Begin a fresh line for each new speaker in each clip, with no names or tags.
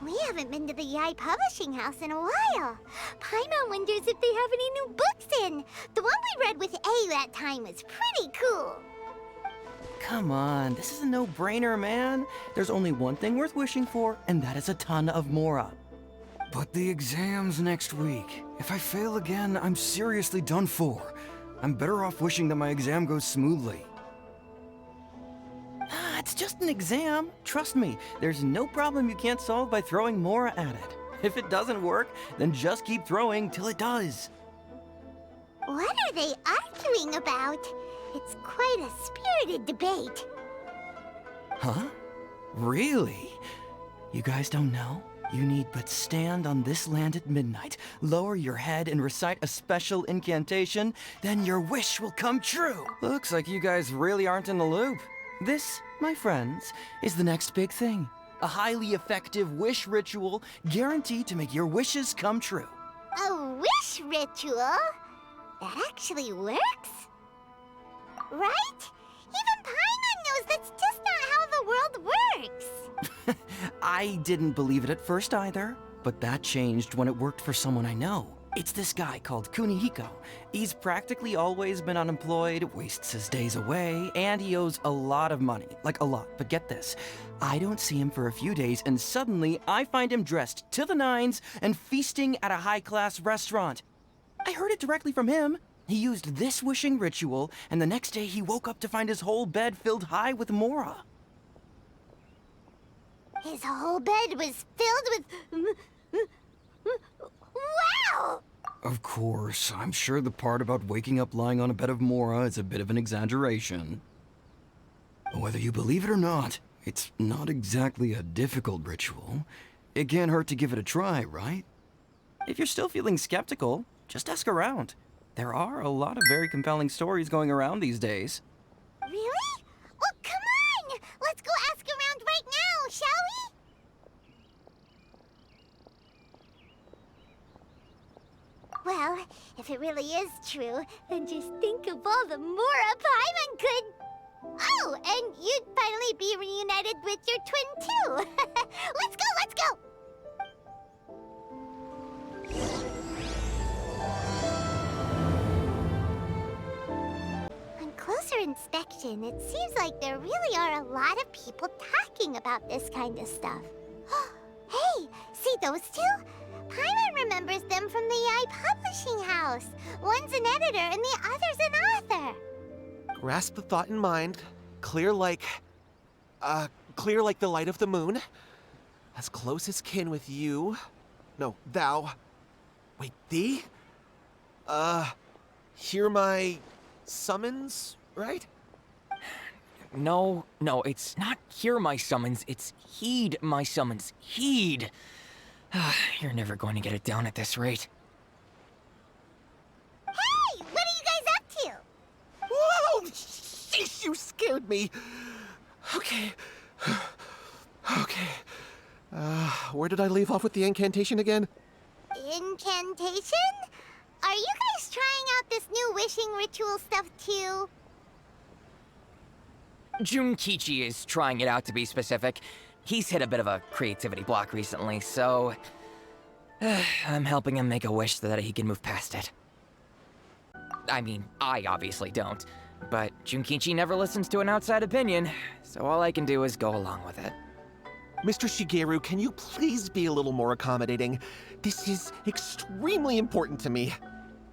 We haven't been to the Yae Publishing House in a while. Paimon wonders if they have any new books in. The one we read with A that time was pretty cool.
Come on, this is a no-brainer, man. There's only one thing worth wishing for, and that is a ton of Mora.
But the exam's next week. If I fail again, I'm seriously done for. I'm better off wishing that my exam goes smoothly.
Ah, it's just an exam. Trust me, there's no problem you can't solve by throwing Mora at it. If it doesn't work, then just keep throwing till it does.
What are they arguing about? It's quite a spirited debate.
Huh? Really? You guys don't know? You need but stand on this land at midnight, lower your head and recite a special incantation, then your wish will come true. Looks like you guys really aren't in the loop. This, my friends, is the next big thing. A highly effective wish ritual guaranteed to make your wishes come true.
A wish ritual? That actually works? Right? Even Paimon knows that's just not how the world works.
I didn't believe it at first either, but that changed when it worked for someone I know. It's this guy called Kunihiko. He's practically always been unemployed, wastes his days away, and he owes a lot of money. Like a lot, but get this. I don't see him for a few days, and suddenly I find him dressed to the nines and feasting at a high-class restaurant. I heard it directly from him. He used this wishing ritual, and the next day he woke up to find his whole bed filled high with Mora.
His whole bed was filled with... Wow!
Of course, I'm sure the part about waking up lying on a bed of Mora is a bit of an exaggeration. Whether you believe it or not, it's not exactly a difficult ritual. It can't hurt to give it a try, right?
If you're still feeling skeptical, just ask around. There are a lot of very compelling stories going around these days.
Really? Well, come on! Let's go ask around right now, shall we? Well, if it really is true, then just think of all the Mora Paimon could... Oh, and you'd finally be reunited with your twin, too. Let's go, let's go! On closer inspection, it seems like there really are a lot of people talking about this kind of stuff. Hey, see those two? Paimon remembers them from the Yae Publishing House. One's an editor and the other's an author.
Grasp the thought in mind. Clear like the light of the moon. As close as kin with you. No, thou. Wait, thee? Hear my summons, right?
No, it's not hear my summons, it's heed my summons. Heed! You're never going to get it down at this rate.
Hey, what are you guys up to?
Whoa! Sheesh, you scared me. Okay. Okay. Where did I leave off with the incantation again?
Incantation? Are you guys trying out this new wishing ritual stuff too?
Junkichi is trying it out, to be specific. He's hit a bit of a creativity block recently, so... I'm helping him make a wish so that he can move past it. I mean, I obviously don't. But Junkichi never listens to an outside opinion, so all I can do is go along with it.
Mr. Shigeru, can you please be a little more accommodating? This is extremely important to me.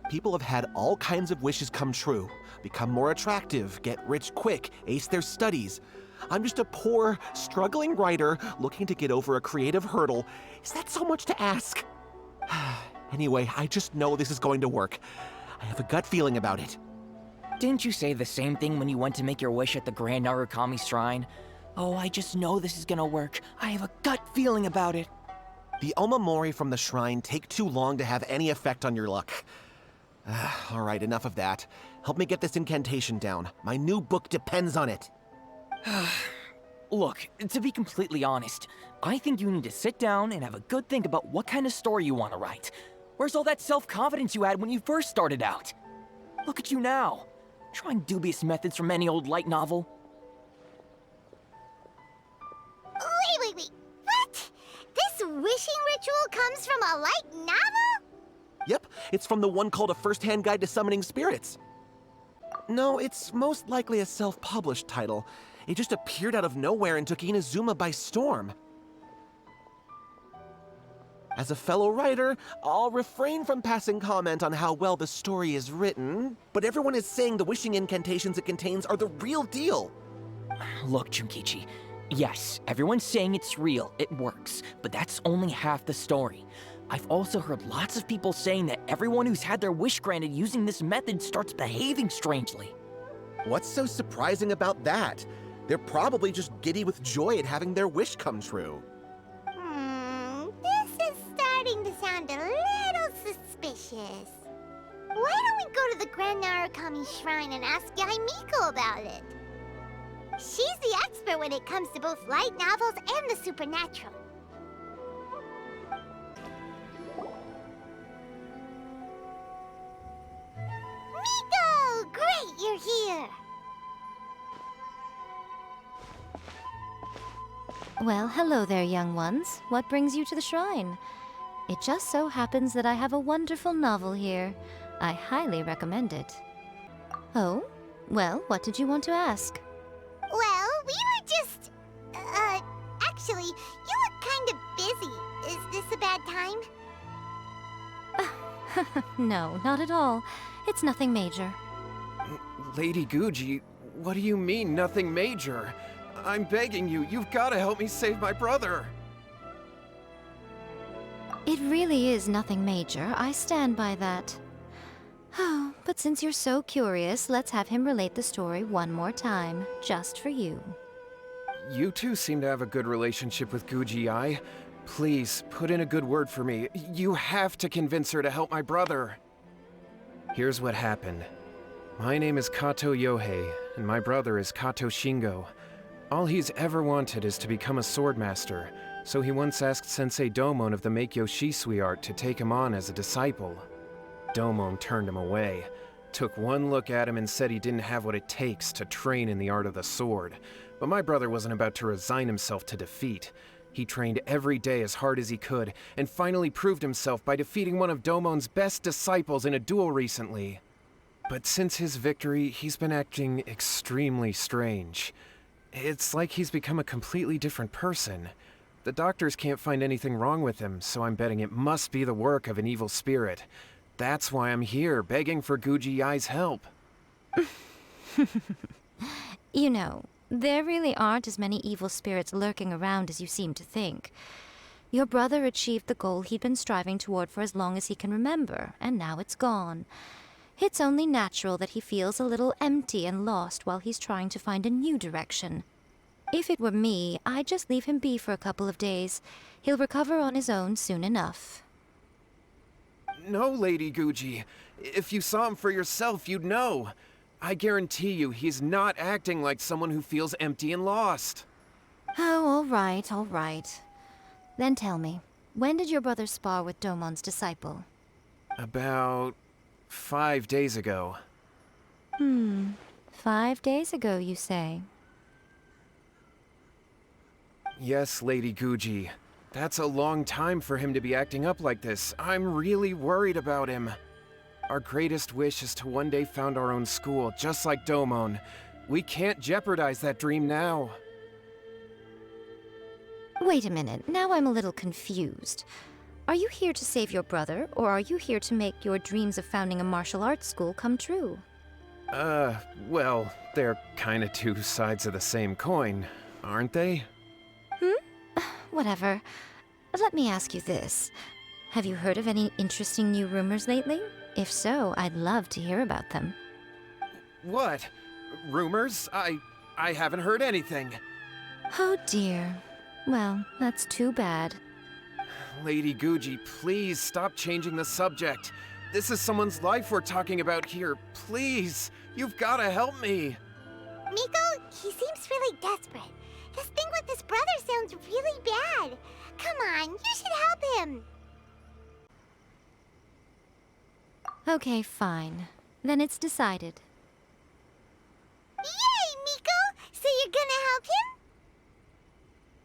People have had all kinds of wishes come true. Become more attractive, get rich quick, ace their studies. I'm just a poor, struggling writer looking to get over a creative hurdle. Is that so much to ask? Anyway, I just know this is going to work. I have a gut feeling about it.
Didn't you say the same thing when you went to make your wish at the Grand Narukami Shrine? Oh, I just know this is gonna work. I have a gut feeling about it.
The omamori from the shrine take too long to have any effect on your luck. All right, enough of that. Help me get this incantation down. My new book depends on it.
Look, to be completely honest, I think you need to sit down and have a good think about what kind of story you want to write. Where's all that self-confidence you had when you first started out? Look at you now, trying dubious methods from any old light novel.
Wait. What? This ritual comes from a light novel?
Yep, it's from the one called A First-Hand Guide to Summoning Spirits. No, it's most likely a self-published title. It just appeared out of nowhere and took Inazuma by storm. As a fellow writer, I'll refrain from passing comment on how well the story is written, but everyone is saying the wishing incantations it contains are the real deal.
Look, Junkichi. Yes, everyone's saying it's real, it works, but that's only half the story. I've also heard lots of people saying that everyone who's had their wish granted using this method starts behaving strangely.
What's so surprising about that? They're probably just giddy with joy at having their wish come true.
This is starting to sound a little suspicious. Why don't we go to the Grand Narukami Shrine and ask Yae Miko about it? She's the expert when it comes to both light novels and the supernatural. Miko! Great, you're here!
Well, hello there, young ones. What brings you to the shrine? It just so happens that I have a wonderful novel here. I highly recommend it. Oh? Well, what did you want to ask?
Well, we were just... actually, you look kind of busy. Is this a bad time?
No, not at all. It's nothing major.
Lady Guji, what do you mean, nothing major? I'm begging you, you've got to help me save my brother.
It really is nothing major. I stand by that. Oh, but since you're so curious, let's have him relate the story one more time, just for you.
You two seem to have a good relationship with Guji Ai. Please, put in a good word for me. You have to convince her to help my brother. Here's what happened. My name is Kato Yohei, and my brother is Kato Shingo. All he's ever wanted is to become a swordmaster, so he once asked Sensei Domon of the Meikyo Shisui art to take him on as a disciple. Domon turned him away, took one look at him and said he didn't have what it takes to train in the art of the sword. But my brother wasn't about to resign himself to defeat. He trained every day as hard as he could, and finally proved himself by defeating one of Domon's best disciples in a duel recently. But since his victory, he's been acting extremely strange. It's like he's become a completely different person. The doctors can't find anything wrong with him, so I'm betting it must be the work of an evil spirit. That's why I'm here, begging for Guji Yai's help.
You know, there really aren't as many evil spirits lurking around as you seem to think. Your brother achieved the goal he'd been striving toward for as long as he can remember, and now it's gone. It's only natural that he feels a little empty and lost while he's trying to find a new direction. If it were me, I'd just leave him be for a couple of days. He'll recover on his own soon enough.
No, Lady Guji. If you saw him for yourself, you'd know. I guarantee you he's not acting like someone who feels empty and lost.
Oh, all right, all right. Then tell me, when did your brother spar with Domon's disciple?
About 5 days ago.
5 days ago, you say?
Yes, Lady Guji. That's a long time for him to be acting up like this. I'm really worried about him. Our greatest wish is to one day found our own school, just like Domon. We can't jeopardize that dream now.
Wait a minute, now I'm a little confused. Are you here to save your brother, or are you here to make your dreams of founding a martial arts school come true?
Well, they're kinda two sides of the same coin, aren't they?
Whatever. Let me ask you this. Have you heard of any interesting new rumors lately? If so, I'd love to hear about them.
What? Rumors? I haven't heard anything.
Oh dear. Well, that's too bad.
Lady Guji, please stop changing the subject. This is someone's life we're talking about here. Please, you've gotta help me.
Miko, he seems really desperate. His thing with his brother sounds really bad. Come on, you should help him.
Okay, fine. Then it's decided.
Yay, Miko! So you're gonna help him?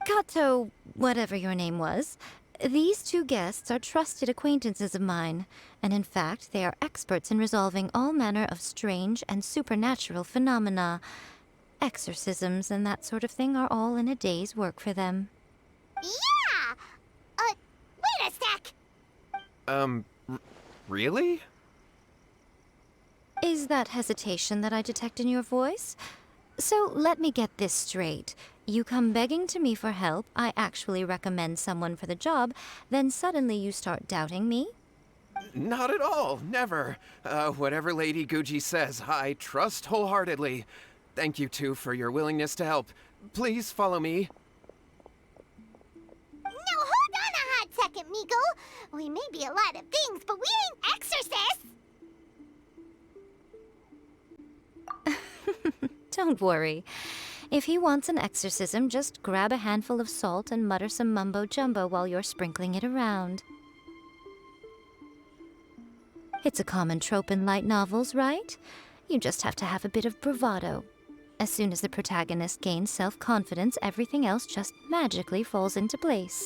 Kato, whatever your name was, These two guests are trusted acquaintances of mine, and in fact, they are experts in resolving all manner of strange and supernatural phenomena. Exorcisms and that sort of thing are all in a day's work for them.
Yeah! Wait a sec!
Really?
Is that hesitation that I detect in your voice? So let me get this straight. You come begging to me for help, I actually recommend someone for the job, then suddenly you start doubting me?
Not at all, never. Whatever Lady Guji says, I trust wholeheartedly. Thank you two for your willingness to help. Please follow me.
No, hold on a hot second, Miko! We may be a lot of things, but we ain't exorcists!
Don't worry. If he wants an exorcism, just grab a handful of salt and mutter some mumbo-jumbo while you're sprinkling it around. It's a common trope in light novels, right? You just have to have a bit of bravado. As soon as the protagonist gains self-confidence, everything else just magically falls into place.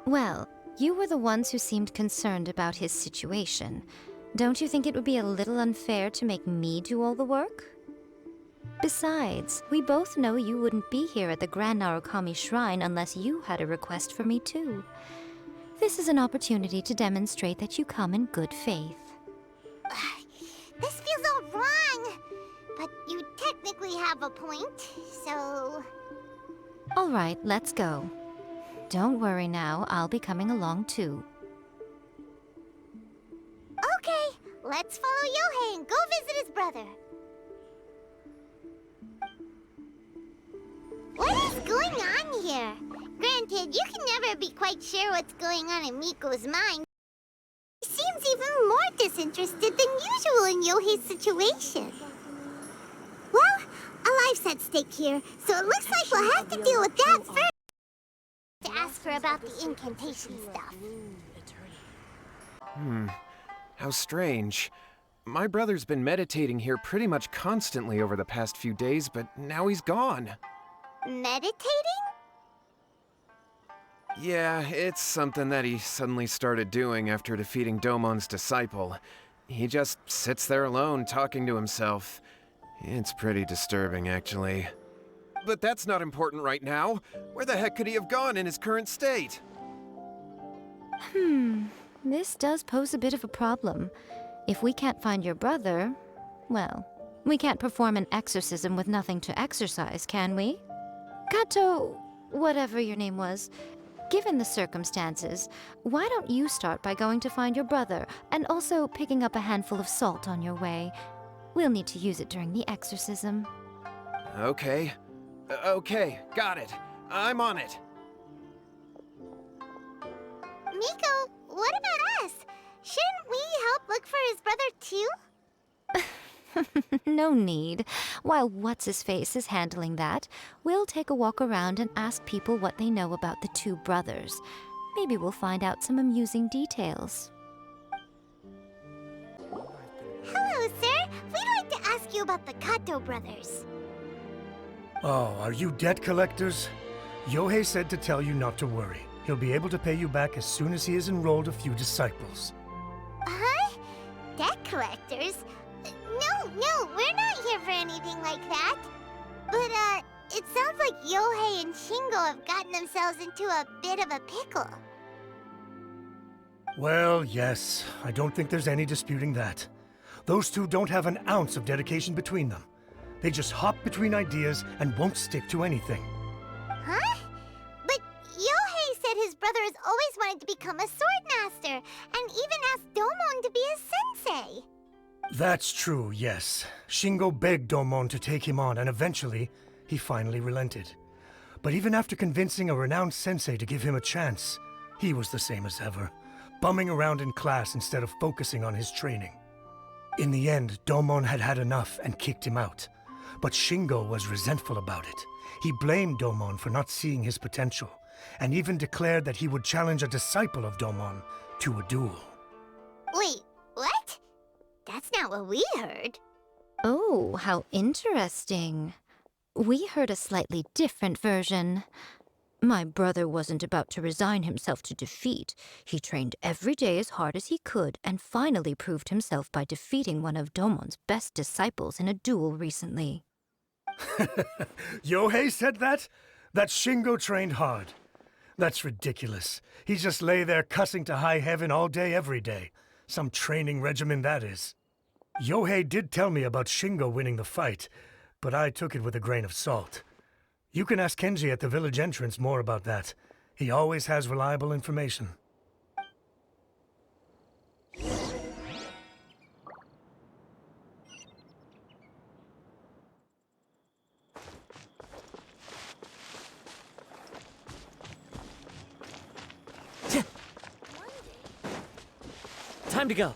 Well, you were the ones who seemed concerned about his situation. Don't you think it would be a little unfair to make me do all the work? Besides, we both know you wouldn't be here at the Grand Narukami Shrine unless you had a request for me too. This is an opportunity to demonstrate that you come in good faith.
This feels all wrong! But you technically have a point, so...
All right, let's go. Don't worry now, I'll be coming along too.
Okay, let's follow Yohei and go visit his brother. What is going on here? Granted, you can never be quite sure what's going on in Miko's mind. He seems even more disinterested than usual in Yohei's situation. Well, a life's at stake here, so it looks like we'll have to deal with that first. To ask her about the incantation stuff.
How strange. My brother's been meditating here pretty much constantly over the past few days, but now he's gone.
Meditating?
Yeah, it's something that he suddenly started doing after defeating Domon's disciple. He just sits there alone, talking to himself. It's pretty disturbing, actually. But that's not important right now. Where the heck could he have gone in his current state?
This does pose a bit of a problem. If we can't find your brother, well, we can't perform an exorcism with nothing to exorcise, can we? Kato, whatever your name was, given the circumstances, why don't you start by going to find your brother, and also picking up a handful of salt on your way? We'll need to use it during the exorcism.
Okay. Okay, got it. I'm on it.
Miko, what about us? Shouldn't we help look for his brother too?
No need. While What's-His-Face is handling that, we'll take a walk around and ask people what they know about the two brothers. Maybe we'll find out some amusing details.
Hello, sir. We'd like to ask you about the Kato brothers.
Oh, are you debt collectors? Yohei said to tell you not to worry. He'll be able to pay you back as soon as he has enrolled a few disciples.
Huh? Debt collectors? No, we're not here for anything like that. But, it sounds like Yohei and Shingo have gotten themselves into a bit of a pickle.
Well, yes. I don't think there's any disputing that. Those two don't have an ounce of dedication between them. They just hop between ideas and won't stick to anything.
Huh? But Yohei said his brother has always wanted to become a sword master, and even asked Domon to be his sensei.
That's true, yes. Shingo begged Domon to take him on, and eventually, he finally relented. But even after convincing a renowned sensei to give him a chance, he was the same as ever, bumming around in class instead of focusing on his training. In the end, Domon had had enough and kicked him out. But Shingo was resentful about it. He blamed Domon for not seeing his potential, and even declared that he would challenge a disciple of Domon to a duel.
Wait, what? That's not what we heard.
Oh, how interesting. We heard a slightly different version. My brother wasn't about to resign himself to defeat. He trained every day as hard as he could and finally proved himself by defeating one of Domon's best disciples in a duel recently.
Yohei said that? That Shingo trained hard. That's ridiculous. He just lay there cussing to high heaven all day, every day. Some training regimen, that is. Yohei did tell me about Shingo winning the fight, but I took it with a grain of salt. You can ask Kenji at the village entrance more about that. He always has reliable information.
Time to go.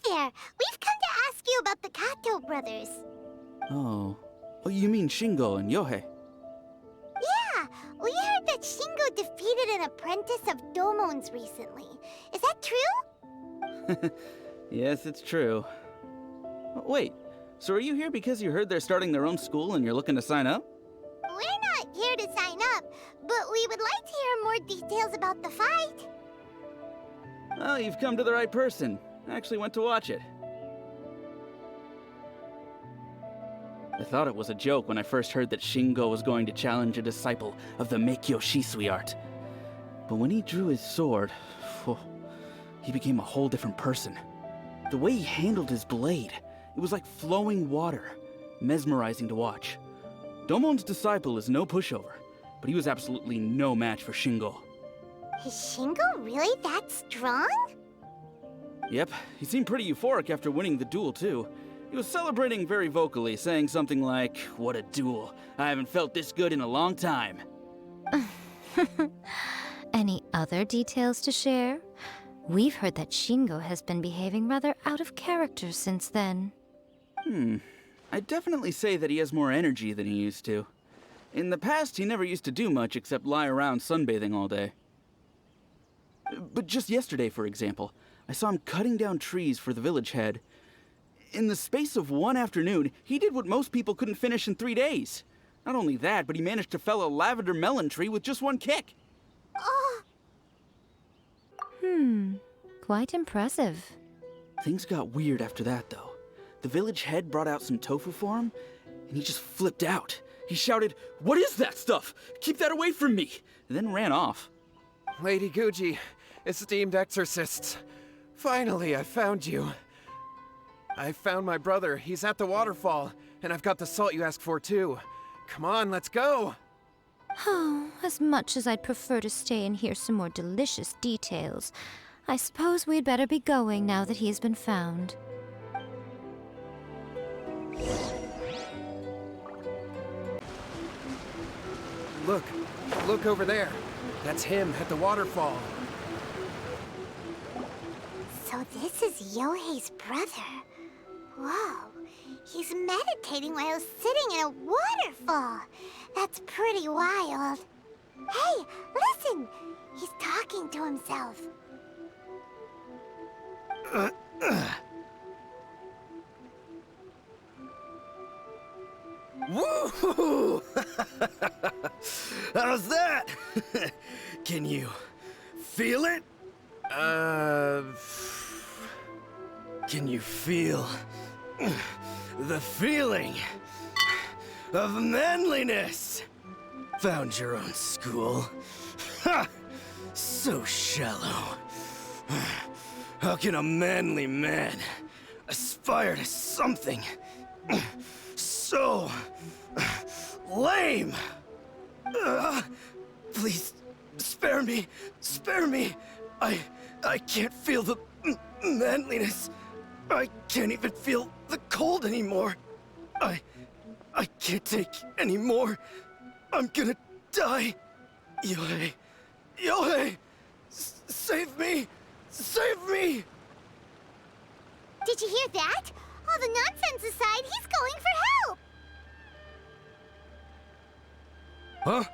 There, we've come to ask you about the Kato brothers.
Oh. Oh, you mean Shingo and Yohei?
Yeah, we heard that Shingo defeated an apprentice of Domon's recently. Is that true?
Yes, it's true. Wait, so are you here because you heard they're starting their own school and you're looking to sign up?
We're not here to sign up, but we would like to hear more details about the fight.
Oh, you've come to the right person. I actually went to watch it. I thought it was a joke when I first heard that Shingo was going to challenge a disciple of the Meikyo Shisui art. But when he drew his sword, he became a whole different person. The way he handled his blade, it was like flowing water, mesmerizing to watch. Domon's disciple is no pushover, but he was absolutely no match for Shingo.
Is Shingo really that strong?
Yep, he seemed pretty euphoric after winning the duel, too. He was celebrating very vocally, saying something like, "What a duel. I haven't felt this good in a long time."
Any other details to share? We've heard that Shingo has been behaving rather out of character since then.
I'd definitely say that he has more energy than he used to. In the past, he never used to do much except lie around sunbathing all day. But just yesterday, for example, I saw him cutting down trees for the village head. In the space of one afternoon, he did what most people couldn't finish in 3 days. Not only that, but he managed to fell a lavender melon tree with just one kick.
Quite impressive.
Things got weird after that, though. The village head brought out some tofu for him, and he just flipped out. He shouted, "What is that stuff? Keep that away from me!" and then ran off.
Lady Guji, esteemed exorcists. Finally, I found you. I found my brother. He's at the waterfall, and I've got the salt you asked for, too. Come on, let's go!
Oh, as much as I'd prefer to stay and hear some more delicious details, I suppose we'd better be going now that he has been found.
Look over there. That's him at the waterfall.
So this is Yohei's brother. Whoa, he's meditating while sitting in a waterfall. That's pretty wild. Hey, listen! He's talking to himself.
Woo! How's that? Can you feel it? Can you feel the feeling of manliness? Found your own school. Ha! So shallow. How can a manly man aspire to something so lame? Please, spare me. Spare me. I can't feel the manliness. I can't even feel the cold anymore. I can't take any more. I'm gonna die. Yohei. Yohei! Save me! Save me!
Did you hear that? All the nonsense aside, he's going for help!
Huh?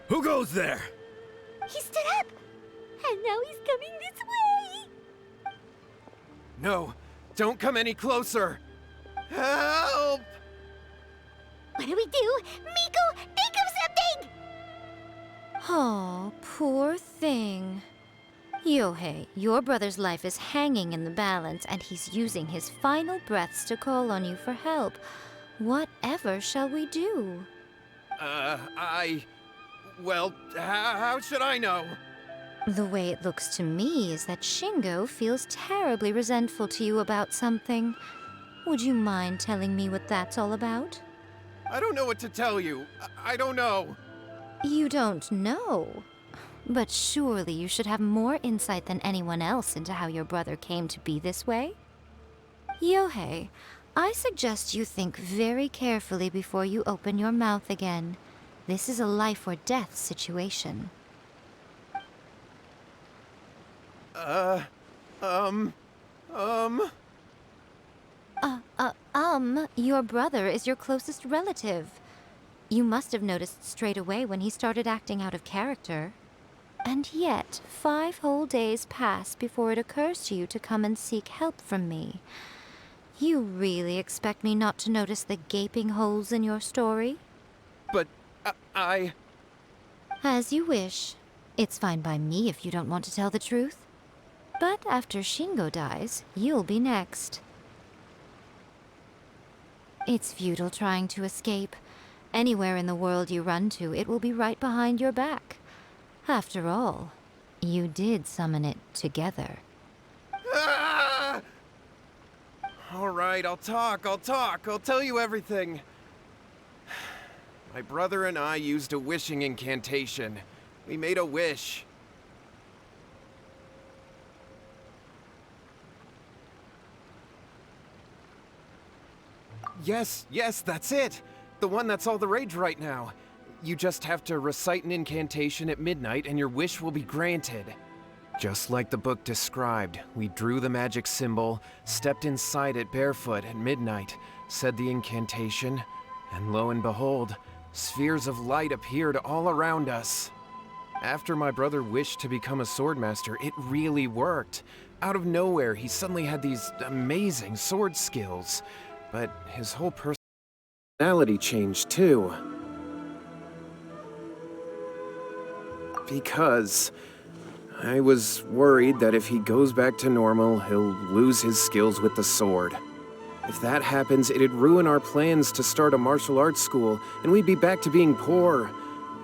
Who goes there?
He stood up, and now he's coming this way!
No, don't come any closer. Help!
What do we do? Miko, think of something!
Oh, poor thing. Yohei, your brother's life is hanging in the balance, and he's using his final breaths to call on you for help. Whatever shall we do?
Well, how should I know?
The way it looks to me is that Shingo feels terribly resentful to you about something. Would you mind telling me what that's all about?
I don't know what to tell you. I don't know.
You don't know? But surely you should have more insight than anyone else into how your brother came to be this way? Yohei, I suggest you think very carefully before you open your mouth again. This is a life or death situation. Your brother is your closest relative. You must have noticed straight away when he started acting out of character. And yet, 5 whole days pass before it occurs to you to come and seek help from me. You really expect me not to notice the gaping holes in your story?
But,
As you wish. It's fine by me if you don't want to tell the truth. But after Shingo dies, you'll be next. It's futile trying to escape. Anywhere in the world you run to, it will be right behind your back. After all, you did summon it together.
Ah! All right, I'll talk. I'll tell you everything. My brother and I used a wishing incantation. We made a wish. Yes, that's it. The one that's all the rage right now. You just have to recite an incantation at midnight and your wish will be granted. Just like the book described, we drew the magic symbol, stepped inside it barefoot at midnight, said the incantation, and lo and behold, spheres of light appeared all around us. After my brother wished to become a swordmaster, it really worked. Out of nowhere, he suddenly had these amazing sword skills, but his whole personality changed too. Because I was worried that if he goes back to normal, he'll lose his skills with the sword. If that happens, it'd ruin our plans to start a martial arts school, and we'd be back to being poor.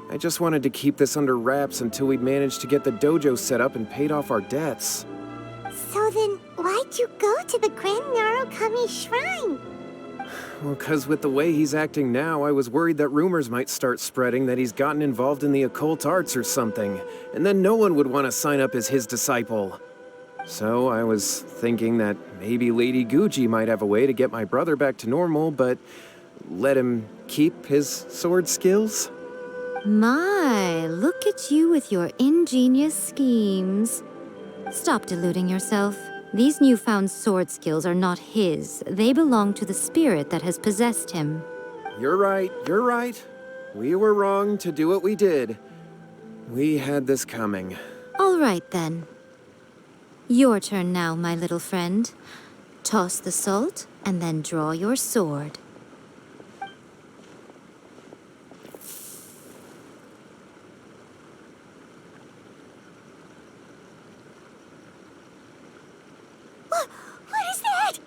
I just wanted to keep this under wraps until we'd managed to get the dojo set up and paid off our debts.
So then, why'd you go to the Grand Narukami Shrine?
Well, 'cause with the way he's acting now, I was worried that rumors might start spreading that he's gotten involved in the occult arts or something, and then no one would want to sign up as his disciple. So I was thinking that maybe Lady Guji might have a way to get my brother back to normal, but let him keep his sword skills?
My, look at you with your ingenious schemes. Stop deluding yourself. These newfound sword skills are not his. They belong to the spirit that has possessed him.
You're right. We were wrong to do what we did. We had this coming.
All right, then. Your turn now, my little friend. Toss the salt, and then draw your sword.
What is that?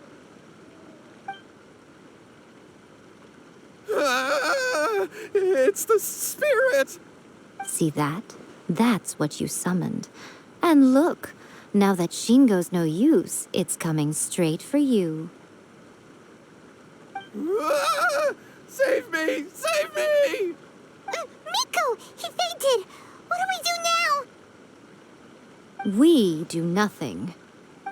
It's the spirit!
See that? That's what you summoned. And look, now that Shingo's no use, it's coming straight for you.
Save me! Save me!
Miko! He fainted! What do we do now?
We do nothing.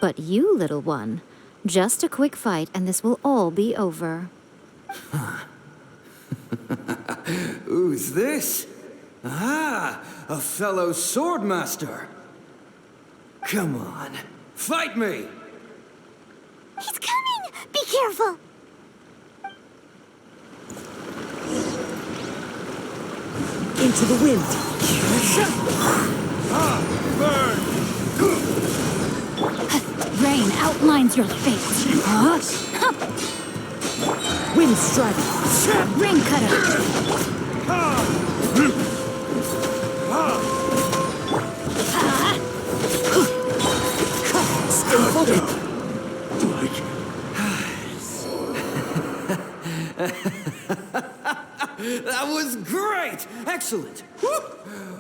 But you, little one, just a quick fight and this will all be over.
Who's this? Ah, a fellow swordmaster. Come on, fight me!
He's coming! Be careful!
Into the wind.
Burn!
Rain
outlines your fate.
Wind Strider.
Ring Cutter.
That was great! Excellent! Woo!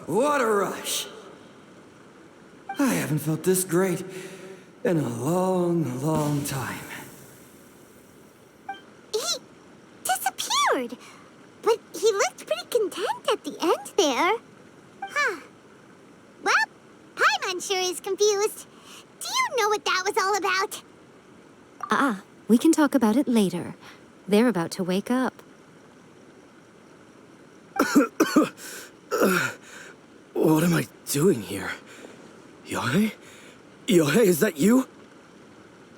What a rush! I haven't felt this great in a long, long time.
He disappeared, but he looked pretty content at the end there. Huh. Well, Paimon sure is confused. Do you know what that was all about?
We can talk about it later. They're about to wake up.
What am I doing here? Yae? Yae, is that you?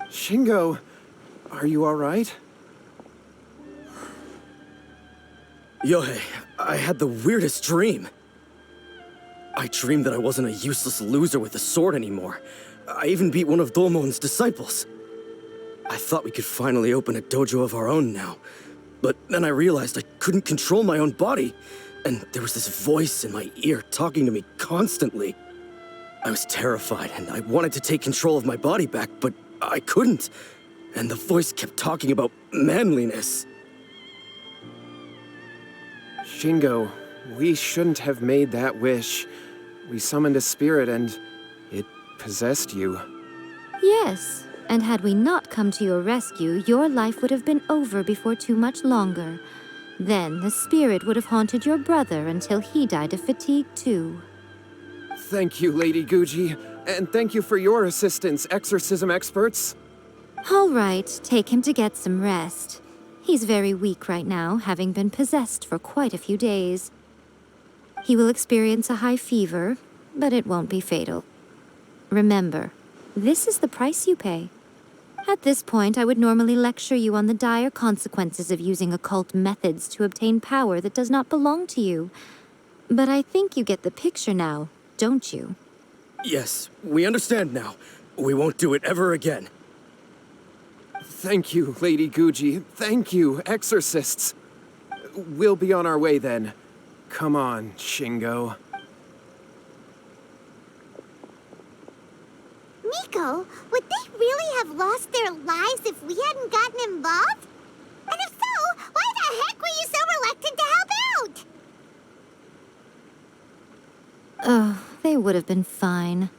Shingo, are you alright?
Yae, I had the weirdest dream. I dreamed that I wasn't a useless loser with a sword anymore. I even beat one of Domon's disciples. I thought we could finally open a dojo of our own now. But then I realized I couldn't control my own body. And there was this voice in my ear talking to me constantly. I was terrified, and I wanted to take control of my body back, but I couldn't. And the voice kept talking about manliness.
Shingo, we shouldn't have made that wish. We summoned a spirit and it possessed you.
Yes, and had we not come to your rescue, your life would have been over before too much longer. Then the spirit would have haunted your brother until he died of fatigue too.
Thank you, Lady Guji, and thank you for your assistance, exorcism experts.
All right, take him to get some rest. He's very weak right now, having been possessed for quite a few days. He will experience a high fever, but it won't be fatal. Remember, this is the price you pay. At this point, I would normally lecture you on the dire consequences of using occult methods to obtain power that does not belong to you. But I think you get the picture now, don't you?
Yes, we understand now. We won't do it ever again.
Thank you, Lady Guji. Thank you, exorcists. We'll be on our way then. Come on, Shingo.
Miko, would they really have lost their lives if we hadn't gotten involved? And if so, why the heck were you so reluctant to help out?
Oh, they would have been fine.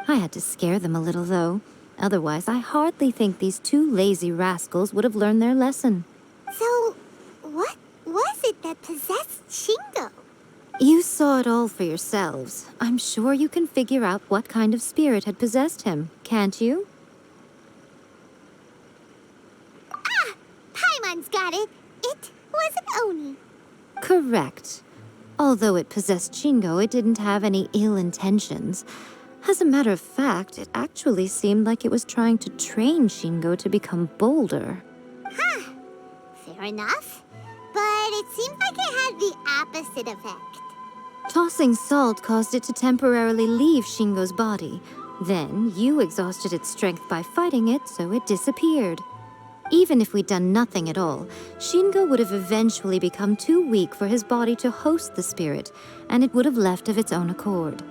I had to scare them a little, though. Otherwise, I hardly think these two lazy rascals would have learned their lesson.
So, what was it that possessed Shingo?
You saw it all for yourselves. I'm sure you can figure out what kind of spirit had possessed him, can't you?
Ah! Paimon's got it. It was an Oni.
Correct. Although it possessed Shingo, it didn't have any ill intentions. As a matter of fact, it actually seemed like it was trying to train Shingo to become bolder.
Huh. Fair enough. But it seemed like it had the opposite effect.
Tossing salt caused it to temporarily leave Shingo's body. Then, you exhausted its strength by fighting it, so it disappeared. Even if we'd done nothing at all, Shingo would have eventually become too weak for his body to host the spirit, and it would have left of its own accord.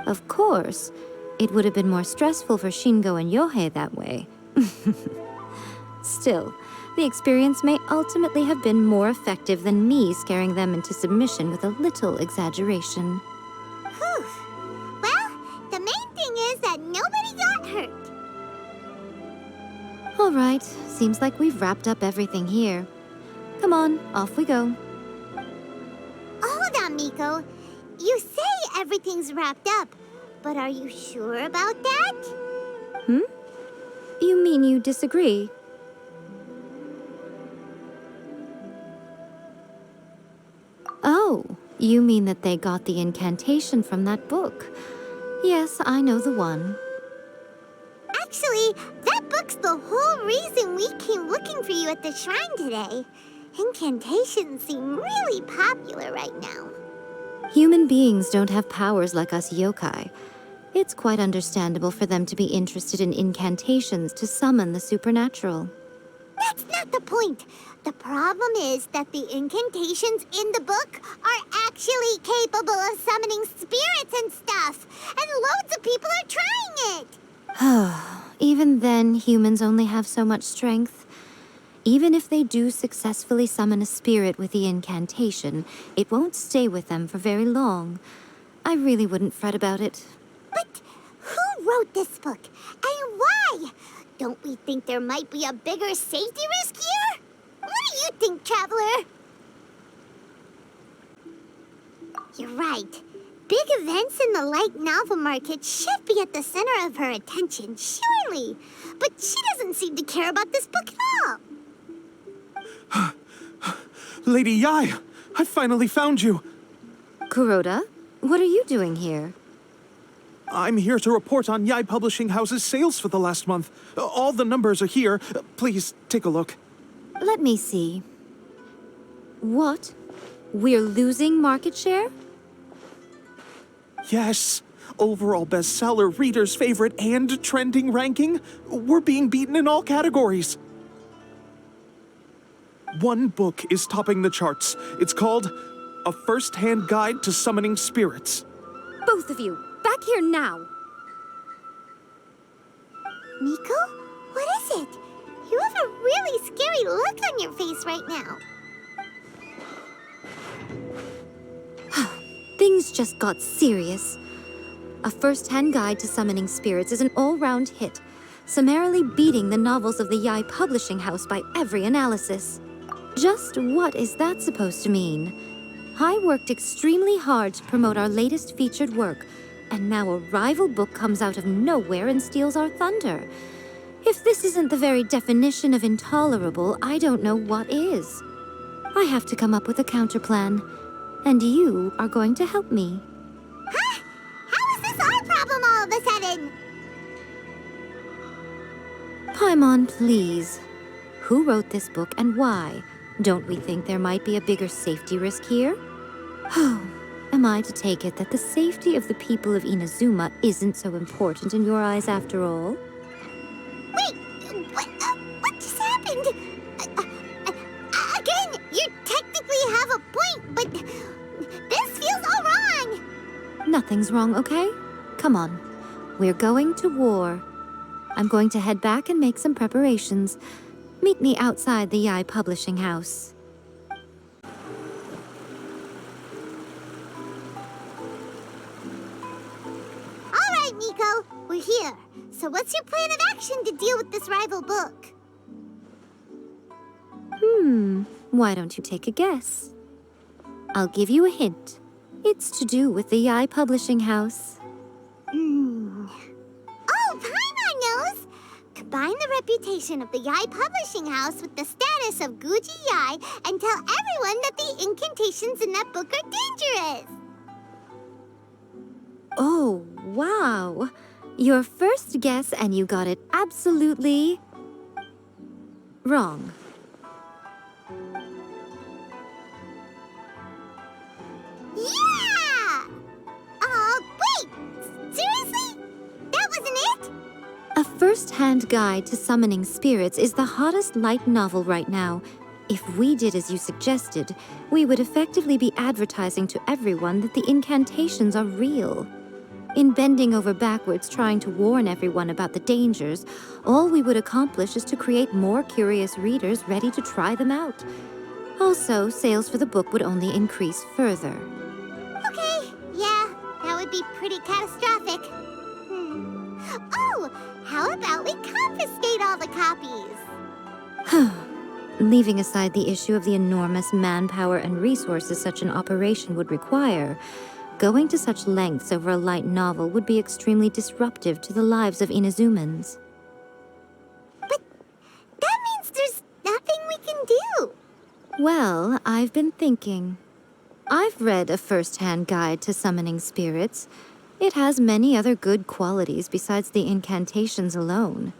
Of course, it would have been more stressful for Shingo and Yohei that way. Still, the experience may ultimately have been more effective than me scaring them into submission with a little exaggeration.
Whew. Well, the main thing is that nobody got hurt.
All right, seems like we've wrapped up everything here. Come on, off we go.
Hold on, Miko. You say everything's wrapped up, but are you sure about that?
You mean you disagree? Oh, you mean that they got the incantation from that book. Yes, I know the one.
Actually, that book's the whole reason we came looking for you at the shrine today. Incantations seem really popular right now.
Human beings don't have powers like us yokai. It's quite understandable for them to be interested in incantations to summon the supernatural.
That's not the point. The problem is that the incantations in the book are actually capable of summoning spirits and stuff. And loads of people are trying it.
Even then, humans only have so much strength. Even if they do successfully summon a spirit with the incantation, it won't stay with them for very long. I really wouldn't fret about it.
But who wrote this book? And why? Don't we think there might be a bigger safety risk here? What do you think, Traveler? You're right. Big events in the light novel market should be at the center of her attention, surely. But she doesn't seem to care about this book at all.
Lady Yae, I finally found you.
Kuroda, what are you doing here?
I'm here to report on Yae Publishing House's sales for the last month. All the numbers are here. Please, take a look.
Let me see. What? We're losing market share?
Yes. Overall bestseller, readers' favorite, and trending ranking. We're being beaten in all categories. One book is topping the charts. It's called A First-Hand Guide to Summoning Spirits.
Both of you, back here now!
Miko? What is it? You have a really scary look on your face right now.
Things just got serious. A First-Hand Guide to Summoning Spirits is an all-round hit, summarily beating the novels of the Yae Publishing House by every analysis. Just what is that supposed to mean? I worked extremely hard to promote our latest featured work, and now a rival book comes out of nowhere and steals our thunder. If this isn't the very definition of intolerable, I don't know what is. I have to come up with a counterplan, and you are going to help me.
Huh? How is this our problem all of a sudden?
Paimon, please. Who wrote this book and why? Don't we think there might be a bigger safety risk here? Oh, am I to take it that the safety of the people of Inazuma isn't so important in your eyes after all?
Wait, what just happened? Again, you technically have a point, but this feels all wrong.
Nothing's wrong, okay? Come on. We're going to war. I'm going to head back and make some preparations. Meet me outside the Yae Publishing House.
All right, Miko, we're here. So what's your plan of action to deal with this rival book?
Why don't you take a guess? I'll give you a hint. It's to do with the Yae Publishing House.
Oh, Paimon knows! Combine the reputation of the Yae Publishing House with the status of Guji Yae and tell everyone that the incantations in that book are dangerous.
Oh, wow. Your first guess and you got it absolutely wrong.
Yeah! Wait! Seriously? That wasn't it?
A First-Hand Guide to Summoning Spirits is the hottest light novel right now. If we did as you suggested, we would effectively be advertising to everyone that the incantations are real. In bending over backwards trying to warn everyone about the dangers, all we would accomplish is to create more curious readers ready to try them out. Also, sales for the book would only increase further.
Okay, yeah, that would be pretty catastrophic. Oh, how about we confiscate all the copies?
Leaving aside the issue of the enormous manpower and resources such an operation would require, going to such lengths over a light novel would be extremely disruptive to the lives of Inazumans.
But that means there's nothing we can do.
Well, I've been thinking. I've read A First-Hand Guide to Summoning Spirits. It has many other good qualities besides the incantations alone.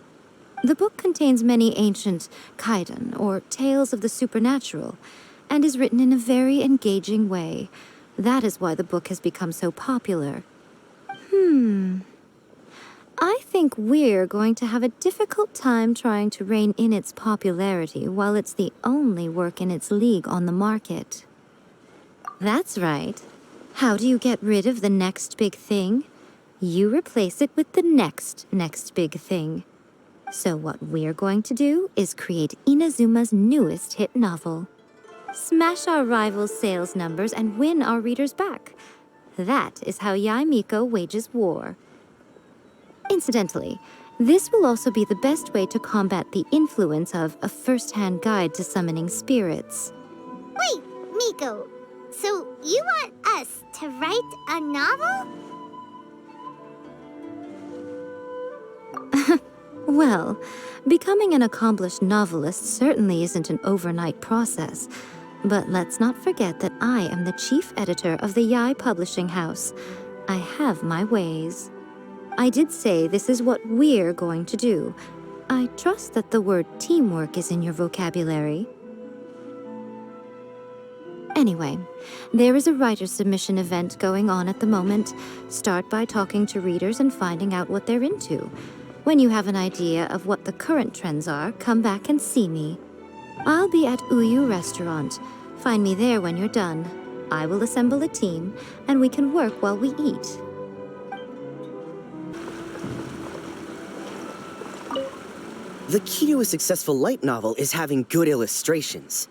The book contains many ancient kaidan, or tales of the supernatural, and is written in a very engaging way. That is why the book has become so popular. I think we're going to have a difficult time trying to rein in its popularity while it's the only work in its league on the market. That's right. How do you get rid of the next big thing? You replace it with the next big thing. So what we're going to do is create Inazuma's newest hit novel. Smash our rival's sales numbers and win our readers back. That is how Yae Miko wages war. Incidentally, this will also be the best way to combat the influence of a first-hand guide to summoning spirits.
Wait, Miko. So you want us to write a novel?
Well, becoming an accomplished novelist certainly isn't an overnight process. But let's not forget that I am the chief editor of the Yae Publishing House. I have my ways. I did say this is what we're going to do. I trust that the word teamwork is in your vocabulary. Anyway, there is a writer submission event going on at the moment. Start by talking to readers and finding out what they're into. When you have an idea of what the current trends are, come back and see me. I'll be at Uyu Restaurant. Find me there when you're done. I will assemble a team, and we can work while we eat.
The key to a successful light novel is having good illustrations.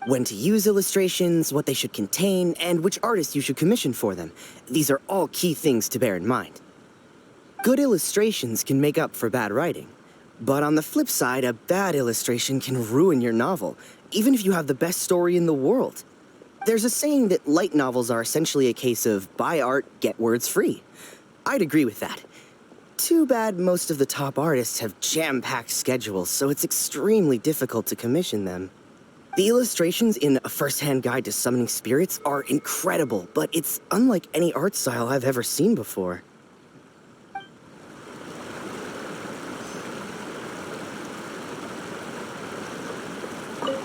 When to use illustrations, what they should contain, and which artists you should commission for them. These are all key things to bear in mind. Good illustrations can make up for bad writing. But on the flip side, a bad illustration can ruin your novel, even if you have the best story in the world. There's a saying that light novels are essentially a case of buy art, get words free. I'd agree with that. Too bad most of the top artists have jam-packed schedules, so it's extremely difficult to commission them. The illustrations in A First-Hand Guide to Summoning Spirits are incredible, but it's unlike any art style I've ever seen before.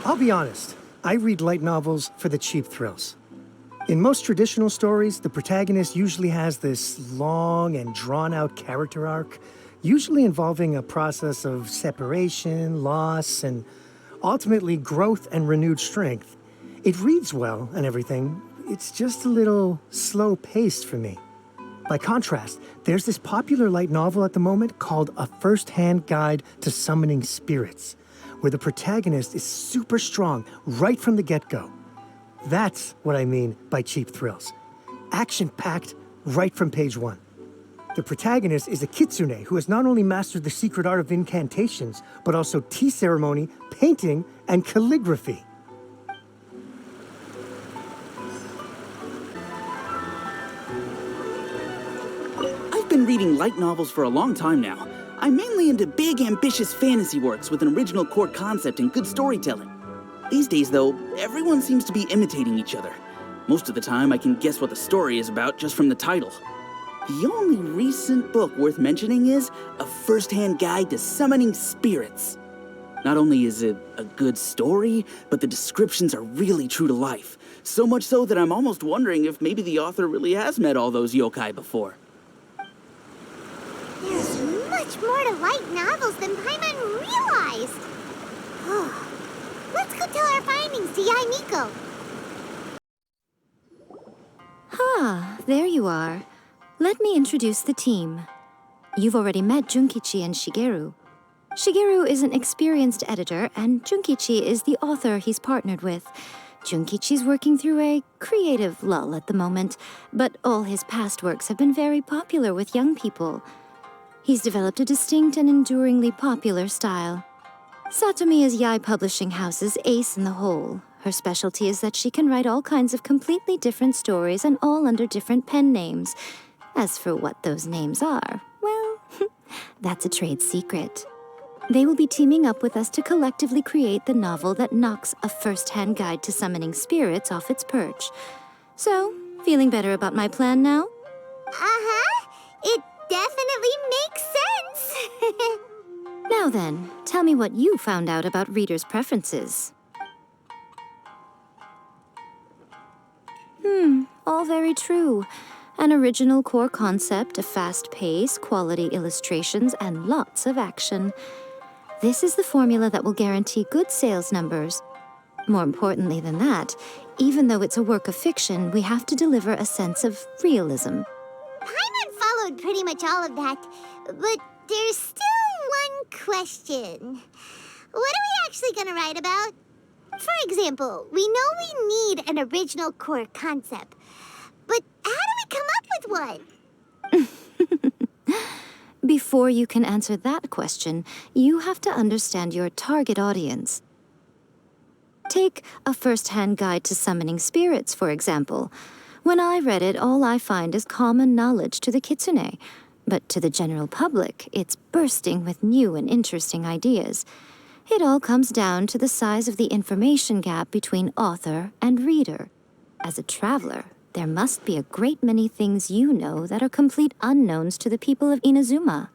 I'll be honest, I read light novels for the cheap thrills. In most traditional stories, the protagonist usually has this long and drawn-out character arc, usually involving a process of separation, loss, and ultimately growth and renewed strength. It reads well and everything, it's just a little slow-paced for me. By contrast, there's this popular light novel at the moment called A First-Hand Guide to Summoning Spirits, where the protagonist is super strong right from the get-go. That's what I mean by cheap thrills. Action-packed right from page one. The protagonist is a kitsune who has not only mastered the secret art of incantations, but also tea ceremony, painting, and calligraphy.
I've been reading light novels for a long time now. I'm mainly into big, ambitious fantasy works with an original core concept and good storytelling. These days, though, everyone seems to be imitating each other. Most of the time, I can guess what the story is about just from the title. The only recent book worth mentioning is A First-Hand Guide to Summoning Spirits. Not only is it a good story, but the descriptions are really true to life. So much so that I'm almost wondering if maybe the author really has met all those yokai before.
There's much more to light novels than Paimon realized. Let's go tell our findings to Yae Miko.
There you are. Let me introduce the team. You've already met Junkichi and Shigeru. Shigeru is an experienced editor, and Junkichi is the author he's partnered with. Junkichi's working through a creative lull at the moment, but all his past works have been very popular with young people. He's developed a distinct and enduringly popular style. Satomi is Yae Publishing House's ace in the hole. Her specialty is that she can write all kinds of completely different stories and all under different pen names. As for what those names are, well, that's a trade secret. They will be teaming up with us to collectively create the novel that knocks A First-Hand Guide to Summoning Spirits off its perch. So, feeling better about my plan now?
Uh-huh. It definitely makes sense.
Now then, tell me what you found out about readers' preferences. All very true. An original core concept, a fast pace, quality illustrations, and lots of action. This is the formula that will guarantee good sales numbers. More importantly than that, even though it's a work of fiction, we have to deliver a sense of realism.
Paimon followed pretty much all of that, but there's still one question. What are we actually gonna write about? For example, we know we need an original core concept, but how do we come up with one?
Before you can answer that question, you have to understand your target audience. Take a first-hand guide to summoning spirits, for example. When I read it, all I find is common knowledge to the kitsune. But to the general public, it's bursting with new and interesting ideas. It all comes down to the size of the information gap between author and reader. As a traveler, there must be a great many things you know that are complete unknowns to the people of Inazuma.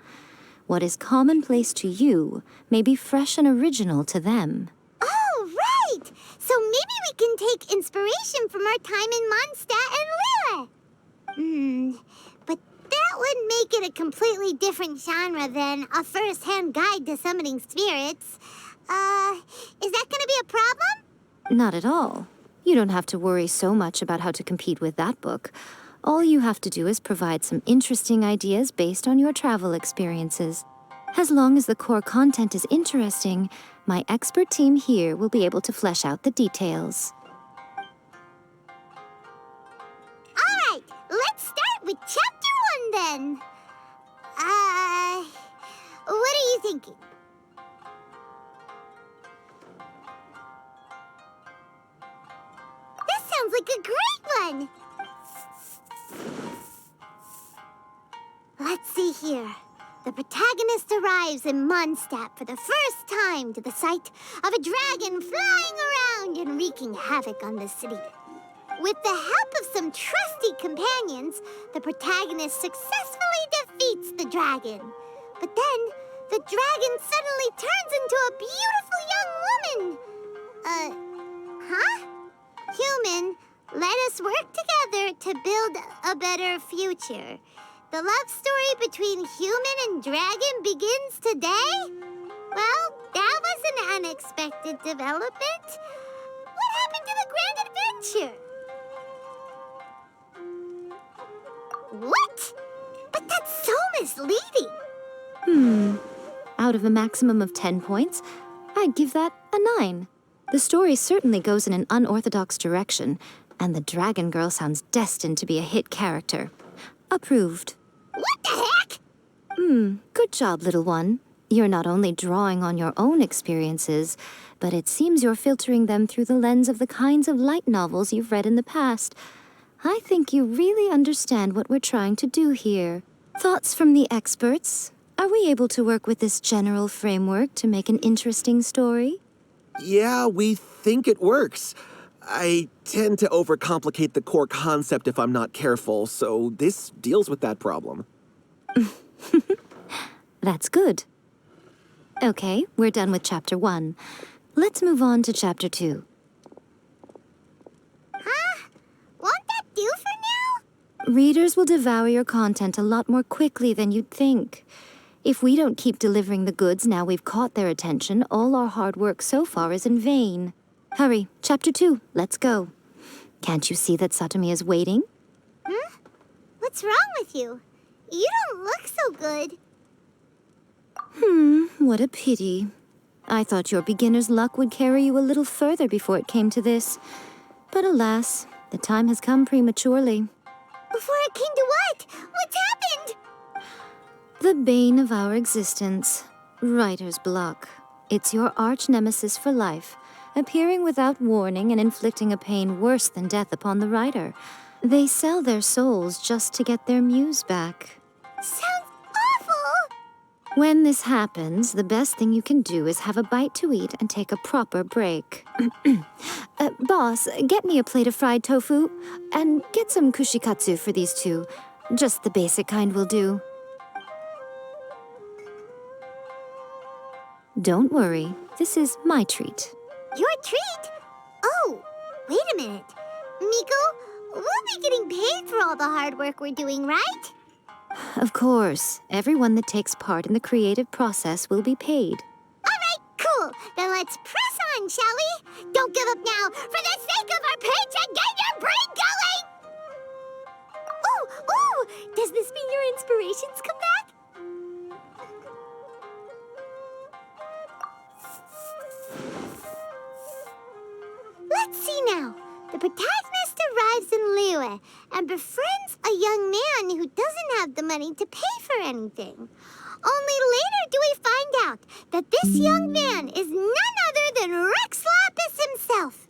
What is commonplace to you may be fresh and original to them.
Oh, right! So maybe we can take inspiration from our time in Mondstadt and Lille. But that would make it a completely different genre than a first-hand guide to summoning spirits. Is that gonna be a problem?
Not at all. You don't have to worry so much about how to compete with that book. All you have to do is provide some interesting ideas based on your travel experiences. As long as the core content is interesting, my expert team here will be able to flesh out the details.
All right, let's start with Chapter 1 then. What are you thinking? This sounds like a great one. Let's see here. The protagonist arrives in Mondstadt for the first time to the sight of a dragon flying around and wreaking havoc on the city. With the help of some trusty companions, the protagonist successfully defeats the dragon. But then, the dragon suddenly turns into a beautiful young woman. Human, let us work together to build a better future. The love story between human and dragon begins today? Well, that was an unexpected development. What happened to the grand adventure? What? But that's so misleading.
Out of a maximum of 10 points, I'd give that a 9. The story certainly goes in an unorthodox direction, and the Dragon Girl sounds destined to be a hit character. Approved.
What the heck?
Good job, little one. You're not only drawing on your own experiences, but it seems you're filtering them through the lens of the kinds of light novels you've read in the past. I think you really understand what we're trying to do here. Thoughts from the experts? Are we able to work with this general framework to make an interesting story?
Yeah, we think it works. I tend to overcomplicate the core concept if I'm not careful, so this deals with that problem.
That's good. Okay, we're done with Chapter 1. Let's move on to Chapter 2.
Won't that do for now?
Readers will devour your content a lot more quickly than you'd think. If we don't keep delivering the goods now we've caught their attention, all our hard work so far is in vain. Hurry, Chapter 2, let's go. Can't you see that Satomi is waiting?
What's wrong with you? You don't look so good.
What a pity. I thought your beginner's luck would carry you a little further before it came to this. But alas, the time has come prematurely.
Before it came to what? What's happened?
The bane of our existence, writer's block. It's your arch-nemesis for life, appearing without warning and inflicting a pain worse than death upon the writer. They sell their souls just to get their muse back.
Sounds awful!
When this happens, the best thing you can do is have a bite to eat and take a proper break. Boss, get me a plate of fried tofu, and get some kushikatsu for these two. Just the basic kind will do. Don't worry, this is my treat.
Your treat? Oh, wait a minute. Miko, We'll be getting paid for all the hard work we're doing, right?
Of course, everyone that takes part in the creative process will be paid.
All right, cool. Then let's press on, shall we? Don't give up now, for the sake of our paycheck. Get your brain going! Ooh! Does this mean your inspirations come back? Let's see now. The protagonist arrives in Liyue and befriends a young man who doesn't have the money to pay for anything. Only later do we find out that this young man is none other than Rex Lapis himself.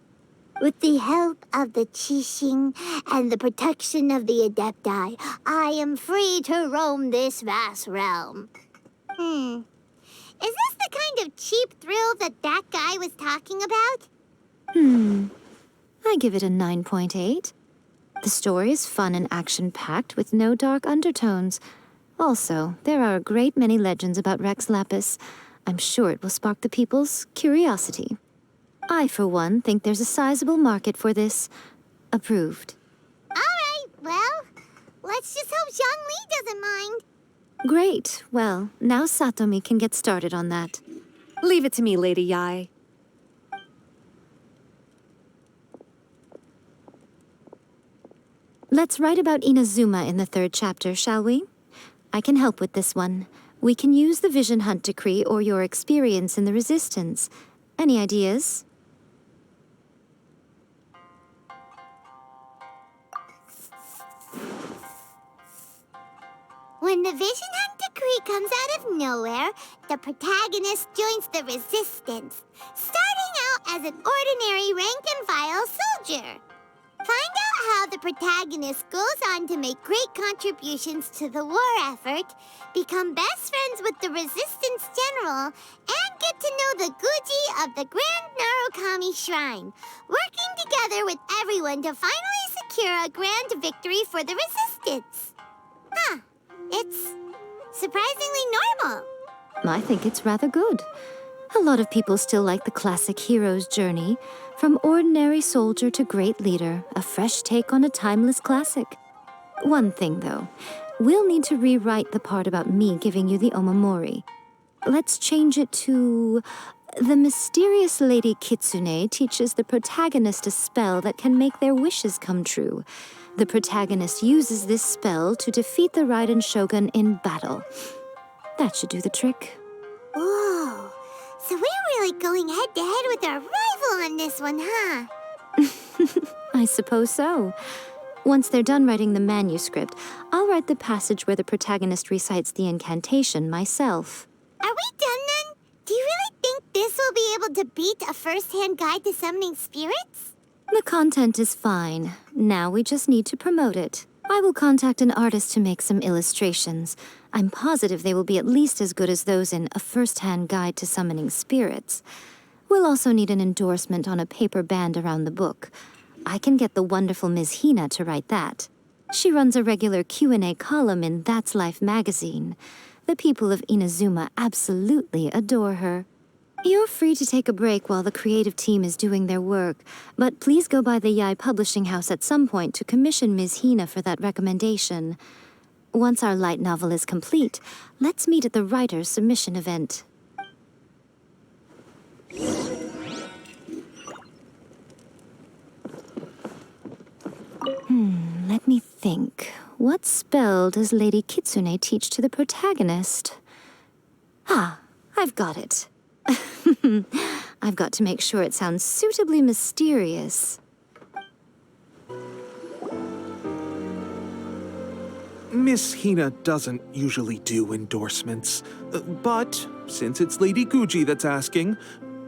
With the help of the Qixing and the protection of the Adepti, I am free to roam this vast realm. Is this the kind of cheap thrill that guy was talking about?
I give it a 9.8. The story is fun and action-packed with no dark undertones. Also, there are a great many legends about Rex Lapis. I'm sure it will spark the people's curiosity. I, for one, think there's a sizable market for this. Approved.
All right, well, let's just hope Zhongli doesn't mind.
Great. Well, now Satomi can get started on that.
Leave it to me, Lady Yae.
Let's write about Inazuma in the 3rd chapter, shall we? I can help with this one. We can use the Vision Hunt Decree or your experience in the Resistance. Any ideas?
When the Vision Hunt Decree comes out of nowhere, the protagonist joins the Resistance, starting out as an ordinary rank-and-file soldier. Find out how the protagonist goes on to make great contributions to the war effort, become best friends with the Resistance General, and get to know the Guji of the Grand Narukami Shrine, working together with everyone to finally secure a grand victory for the Resistance. It's surprisingly normal.
I think it's rather good. A lot of people still like the classic hero's journey, from ordinary soldier to great leader, a fresh take on a timeless classic. One thing, though, we'll need to rewrite the part about me giving you the Omamori. Let's change it to... The mysterious Lady Kitsune teaches the protagonist a spell that can make their wishes come true. The protagonist uses this spell to defeat the Raiden Shogun in battle. That should do the trick.
Whoa, so we're really going head-to-head with our rival on this one, huh?
I suppose so. Once they're done writing the manuscript, I'll write the passage where the protagonist recites the incantation myself.
Are we done then? Do you really think this will be able to beat a first-hand guide to summoning spirits?
The content is fine. Now we just need to promote it. I will contact an artist to make some illustrations. I'm positive they will be at least as good as those in A First-Hand Guide to Summoning Spirits. We'll also need an endorsement on a paper band around the book. I can get the wonderful Ms. Hina to write that. She runs a regular Q&A column in That's Life magazine. The people of Inazuma absolutely adore her. You're free to take a break while the creative team is doing their work, but please go by the Yae Publishing House at some point to commission Ms. Hina for that recommendation. Once our light novel is complete, let's meet at the writer's submission event. Let me think. What spell does Lady Kitsune teach to the protagonist? I've got it. I've got to make sure it sounds suitably mysterious.
Miss Hina doesn't usually do endorsements, but since it's Lady Guji that's asking,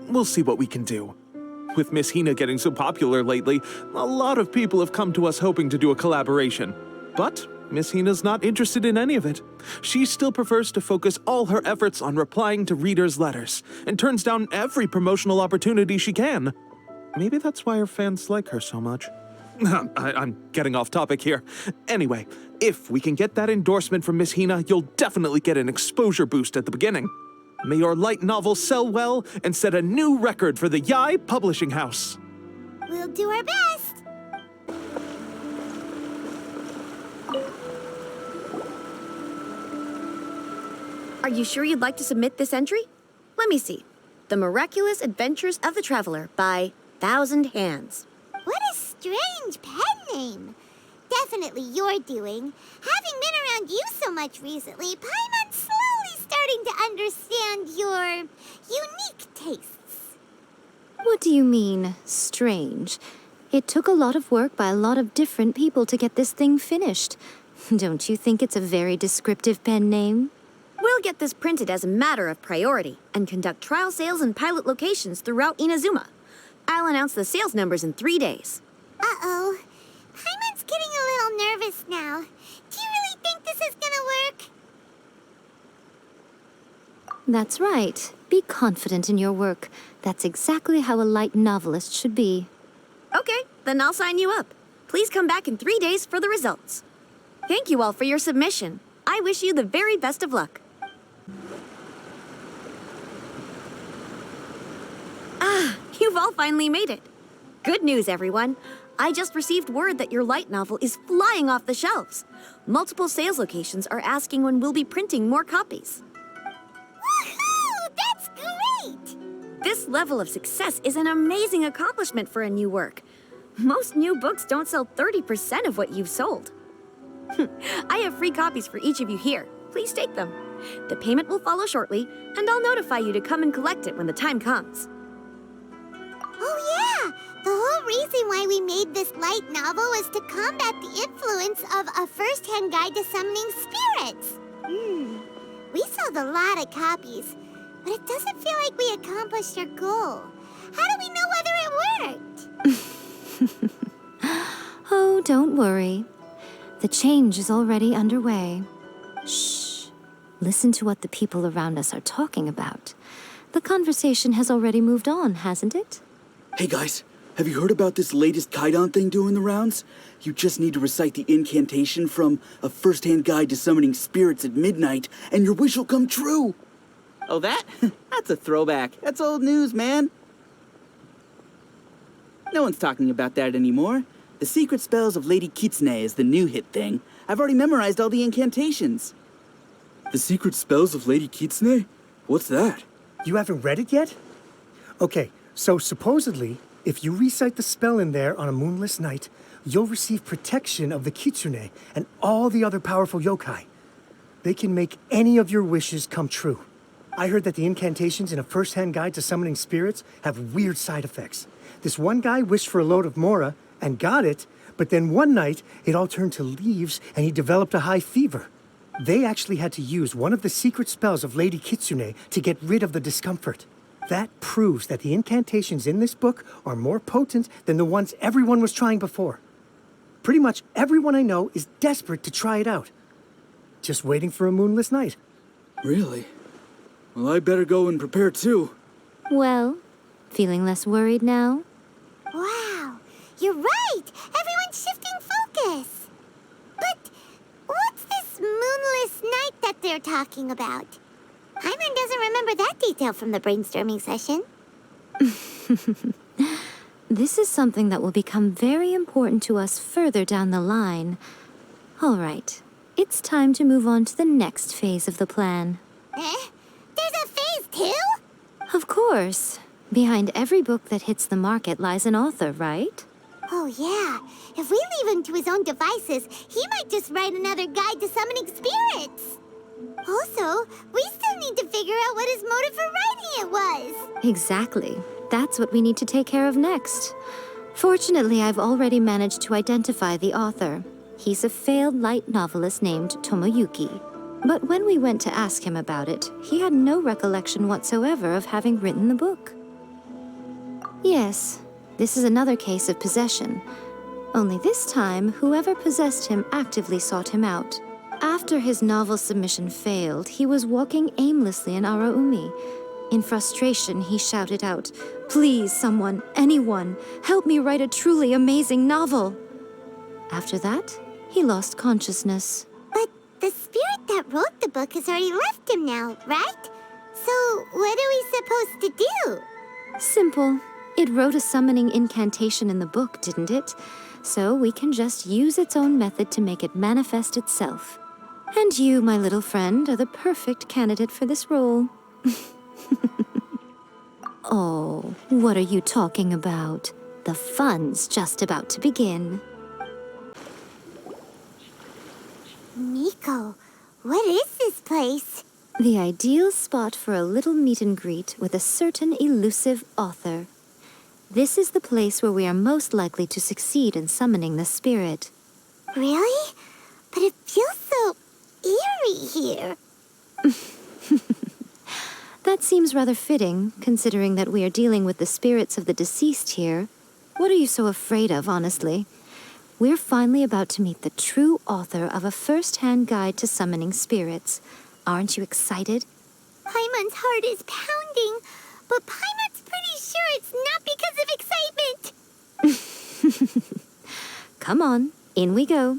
we'll see what we can do. With Miss Hina getting so popular lately, a lot of people have come to us hoping to do a collaboration. But Miss Hina's not interested in any of it. She still prefers to focus all her efforts on replying to readers' letters, and turns down every promotional opportunity she can. Maybe that's why her fans like her so much. I'm getting off topic here. Anyway, if we can get that endorsement from Miss Hina, you'll definitely get an exposure boost at the beginning. May your light novel sell well and set a new record for the Yae Publishing House.
We'll do our best.
Are you sure you'd like to submit this entry? Let me see. The Miraculous Adventures of the Traveler by Thousand Hands.
What a strange pen name. Definitely your doing. Having been around you so much recently, Paimon's slowly starting to understand your unique tastes.
What do you mean, strange? It took a lot of work by a lot of different people to get this thing finished. Don't you think it's a very descriptive pen name?
We'll get this printed as a matter of priority and conduct trial sales in pilot locations throughout Inazuma. I'll announce the sales numbers in 3 days.
Uh-oh. Paimon's getting a little nervous now. Do you really think this is gonna work?
That's right. Be confident in your work. That's exactly how a light novelist should be.
Okay, then I'll sign you up. Please come back in 3 days for the results. Thank you all for your submission. I wish you the very best of luck. Ah, you've all finally made it. Good news, everyone. I just received word that your light novel is flying off the shelves. Multiple sales locations are asking when we'll be printing more copies.
Woohoo! That's great!
This level of success is an amazing accomplishment for a new work. Most new books don't sell 30% of what you've sold. I have free copies for each of you here. Please take them. The payment will follow shortly, and I'll notify you to come and collect it when the time comes.
Oh yeah! The whole reason why we made this light novel was to combat the influence of a first-hand guide to summoning spirits. We sold a lot of copies, but it doesn't feel like we accomplished our goal. How do we know whether it worked?
Oh, don't worry. The change is already underway. Shh. Listen to what the people around us are talking about. The conversation has already moved on, hasn't it?
Hey guys, have you heard about this latest Kaidan thing doing the rounds? You just need to recite the incantation from A First-Hand Guide to Summoning Spirits at Midnight, and your wish will come true! Oh, that? That's a throwback. That's old news, man. No one's talking about that anymore. The Secret Spells of Lady Kitsune is the new hit thing. I've already memorized all the incantations. The Secret Spells of Lady Kitsune? What's that?
You haven't read it yet? Okay, so supposedly, if you recite the spell in there on a moonless night, you'll receive protection of the Kitsune and all the other powerful yokai. They can make any of your wishes come true. I heard that the incantations in A First-Hand Guide to Summoning Spirits have weird side effects. This one guy wished for a load of mora and got it, but then one night it all turned to leaves and he developed a high fever. They actually had to use one of the secret spells of Lady Kitsune to get rid of the discomfort. That proves that the incantations in this book are more potent than the ones everyone was trying before. Pretty much everyone I know is desperate to try it out. Just waiting for a moonless night.
Really? Well, I better go and prepare too.
Well, feeling less worried now?
Wow, you're right! Everyone's shifting focus! But what's this moonless night that they're talking about? Paimon doesn't remember that detail from the brainstorming session.
This is something that will become very important to us further down the line. All right, it's time to move on to the next phase of the plan.
Eh? There's a phase 2?
Of course. Behind every book that hits the market lies an author, right?
Oh yeah, if we leave him to his own devices, he might just write another guide to summoning spirits. Also, we still need to figure out what his motive for writing it was.
Exactly. That's what we need to take care of next. Fortunately, I've already managed to identify the author. He's a failed light novelist named Tomoyuki. But when we went to ask him about it, he had no recollection whatsoever of having written the book. Yes, this is another case of possession. Only this time, whoever possessed him actively sought him out. After his novel submission failed, he was walking aimlessly in Araumi. In frustration, he shouted out, "Please, someone, anyone, help me write a truly amazing novel." After that, he lost consciousness.
But the spirit that wrote the book has already left him now, right? So what are we supposed to do?
Simple. It wrote a summoning incantation in the book, didn't it? So we can just use its own method to make it manifest itself. And you, my little friend, are the perfect candidate for this role. Oh, what are you talking about? The fun's just about to begin.
Miko, what is this place?
The ideal spot for a little meet and greet with a certain elusive author. This is the place where we are most likely to succeed in summoning the spirit.
Really? But it feels so eerie here.
That seems rather fitting, considering that we are dealing with the spirits of the deceased here. What are you so afraid of, honestly? We're finally about to meet the true author of a first-hand guide to summoning spirits. Aren't you excited?
Paimon's heart is pounding, but Paimon's pretty sure it's not because of excitement.
Come on, in we go.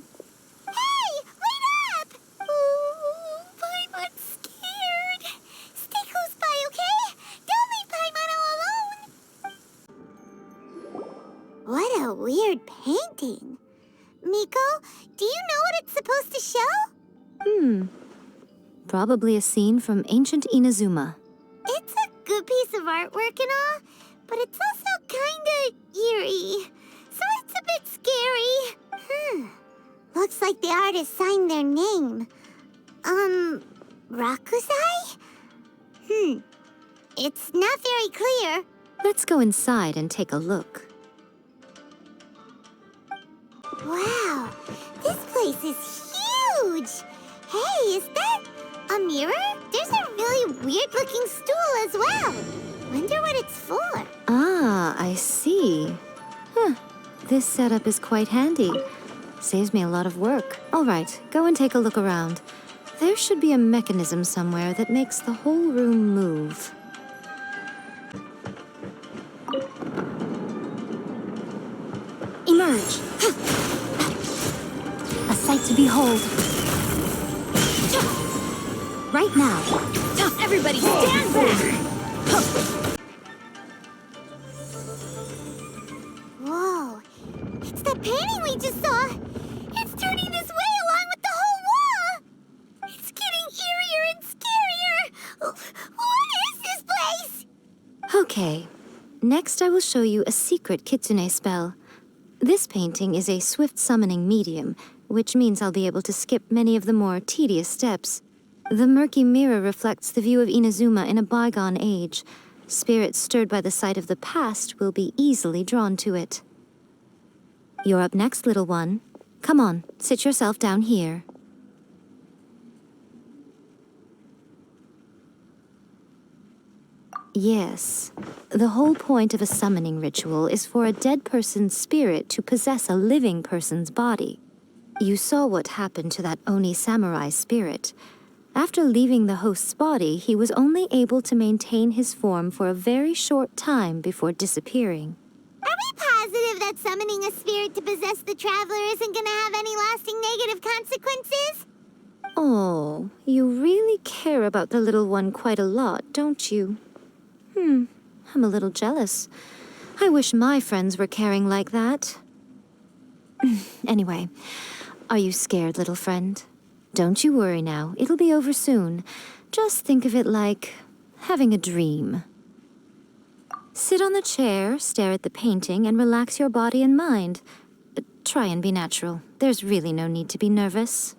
Hey, wait up! Ooh, Paimon's scared. Stay close by, okay? Don't leave Paimon all alone. What a weird painting. Miko, do you know what it's supposed to show?
Probably a scene from ancient Inazuma.
It's a good piece of artwork and all, but it's also kinda eerie. So it's a bit scary. Looks like the artist signed their name. Rakusai? It's not very clear.
Let's go inside and take a look.
Wow, this place is huge. Hey, is that a mirror? There's a really weird-looking stool as well. Wonder what it's for.
Ah, I see. This setup is quite handy. Saves me a lot of work. All right, go and take a look around. There should be a mechanism somewhere that makes the whole room move. Emerge. A sight to behold. Right now. Everybody stand back!
Whoa, it's the painting we just saw. It's turning this way along with the whole wall. It's getting eerier and scarier. What is this place?
Okay. Next, I will show you a secret kitsune spell. This painting is a swift summoning medium, which means I'll be able to skip many of the more tedious steps. The murky mirror reflects the view of Inazuma in a bygone age. Spirits stirred by the sight of the past will be easily drawn to it. You're up next, little one. Come on, sit yourself down here. Yes. The whole point of a summoning ritual is for a dead person's spirit to possess a living person's body. You saw what happened to that Oni samurai spirit. After leaving the host's body, he was only able to maintain his form for a very short time before disappearing.
Are we positive that summoning a spirit to possess the traveler isn't gonna have any lasting negative consequences?
Oh, you really care about the little one quite a lot, don't you? I'm a little jealous. I wish my friends were caring like that. Anyway, are you scared, little friend? Don't you worry now, it'll be over soon. Just think of it like having a dream. Sit on the chair, stare at the painting, and relax your body and mind. Try and be natural. There's really no need to be nervous.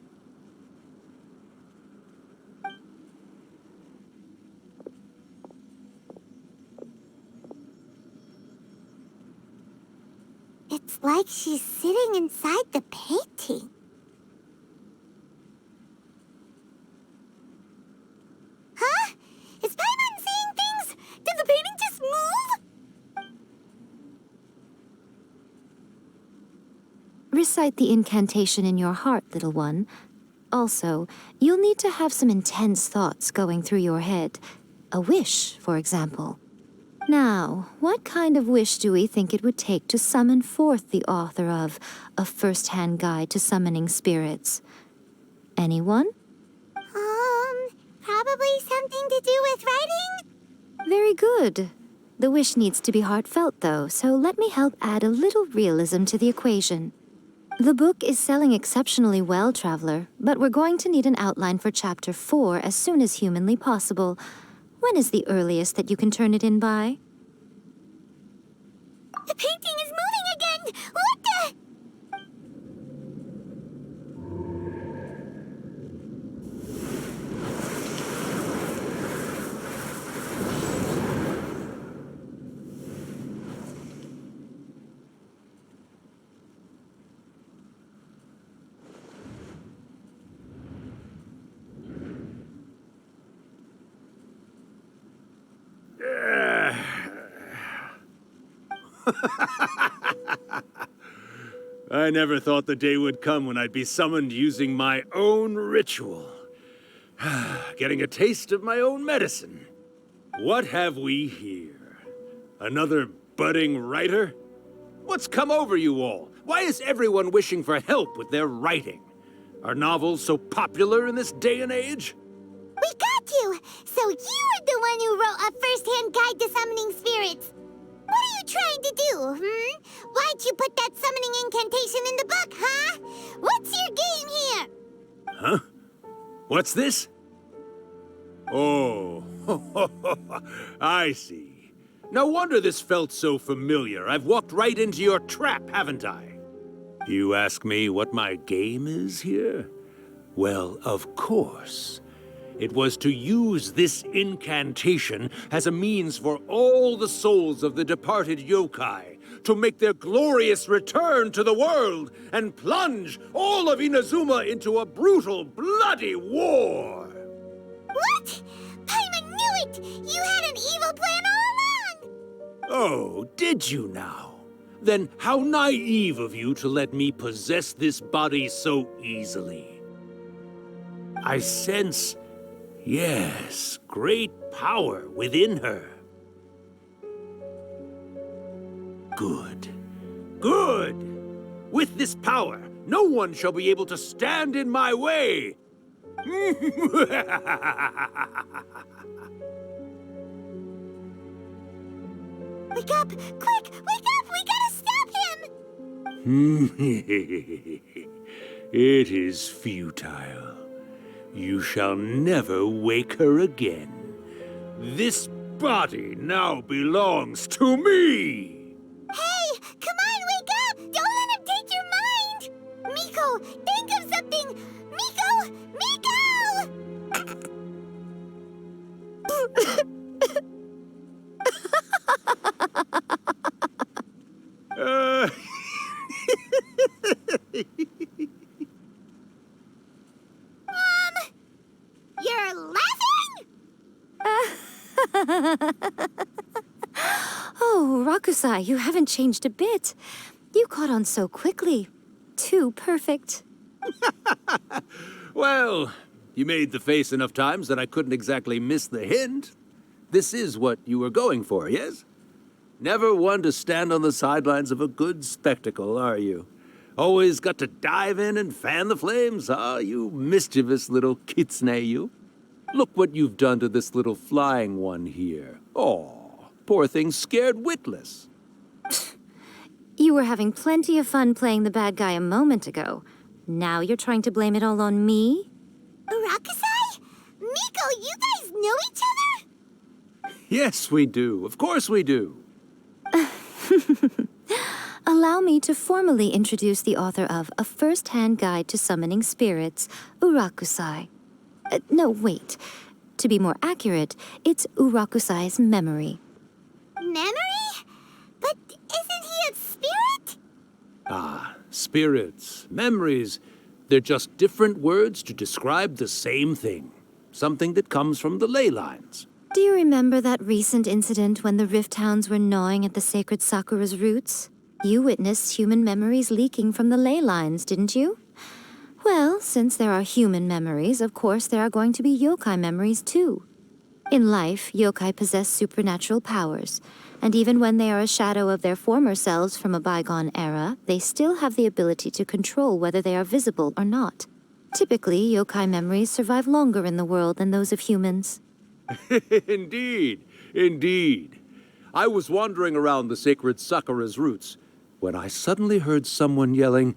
It's like she's sitting inside the painting. Huh? Is Paimon seeing things? Did the painting just move?
Recite the incantation in your heart, little one. Also, you'll need to have some intense thoughts going through your head. A wish, for example. Now, what kind of wish do we think it would take to summon forth the author of A First-Hand Guide to Summoning Spirits? Anyone?
Probably something to do with writing?
Very good. The wish needs to be heartfelt, though, so let me help add a little realism to the equation. The book is selling exceptionally well, Traveler, but we're going to need an outline for Chapter 4 as soon as humanly possible. When is the earliest that you can turn it in by?
The painting is moving again! What the?
I never thought the day would come when I'd be summoned using my own ritual. Getting a taste of my own medicine. What have we here? Another budding writer? What's come over you all? Why is everyone wishing for help with their writing? Are novels so popular in this day and age?
We got you! So you are the one who wrote a first-hand guide to summoning spirits. What are you trying to do, Why'd you put that summoning incantation in the book, huh? What's your game here?
Huh? What's this? Oh, I see. No wonder this felt so familiar. I've walked right into your trap, haven't I? You ask me what my game is here? Well, of course. It was to use this incantation as a means for all the souls of the departed yokai to make their glorious return to the world and plunge all of Inazuma into a brutal, bloody war!
What? Paimon knew it! You had an evil plan all along!
Oh, did you now? Then how naive of you to let me possess this body so easily. I sense, yes, great power within her. Good. Good! With this power, no one shall be able to stand in my way!
Wake up! Quick! Wake up! We gotta stop him!
It is futile. You shall never wake her again. This body now belongs to me!
Hey! Come on, wake up! Don't let him take your mind! Miko, think of something! Miko! Miko! You're laughing?
Oh, Rakusai, you haven't changed a bit. You caught on so quickly. Too perfect.
Well, you made the face enough times that I couldn't exactly miss the hint. This is what you were going for, yes? Never one to stand on the sidelines of a good spectacle, are you? Always got to dive in and fan the flames, huh? You mischievous little kitsune, you. Look what you've done to this little flying one here. Oh, poor thing scared witless.
You were having plenty of fun playing the bad guy a moment ago. Now you're trying to blame it all on me?
Rakusai? Miko, you guys know each other?
Yes, we do. Of course we do.
Allow me to formally introduce the author of A First-Hand Guide to Summoning Spirits, Urakusai. No, wait. To be more accurate, it's Urakusai's memory.
Memory? But isn't he a spirit?
Ah, spirits, memories. They're just different words to describe the same thing. Something that comes from the ley lines.
Do you remember that recent incident when the Rift Hounds were gnawing at the sacred Sakura's roots? You witnessed human memories leaking from the ley lines, didn't you? Well, since there are human memories, of course there are going to be yokai memories too. In life, yokai possess supernatural powers, and even when they are a shadow of their former selves from a bygone era, they still have the ability to control whether they are visible or not. Typically, yokai memories survive longer in the world than those of humans.
Indeed, indeed. I was wandering around the sacred Sakura's roots when I suddenly heard someone yelling,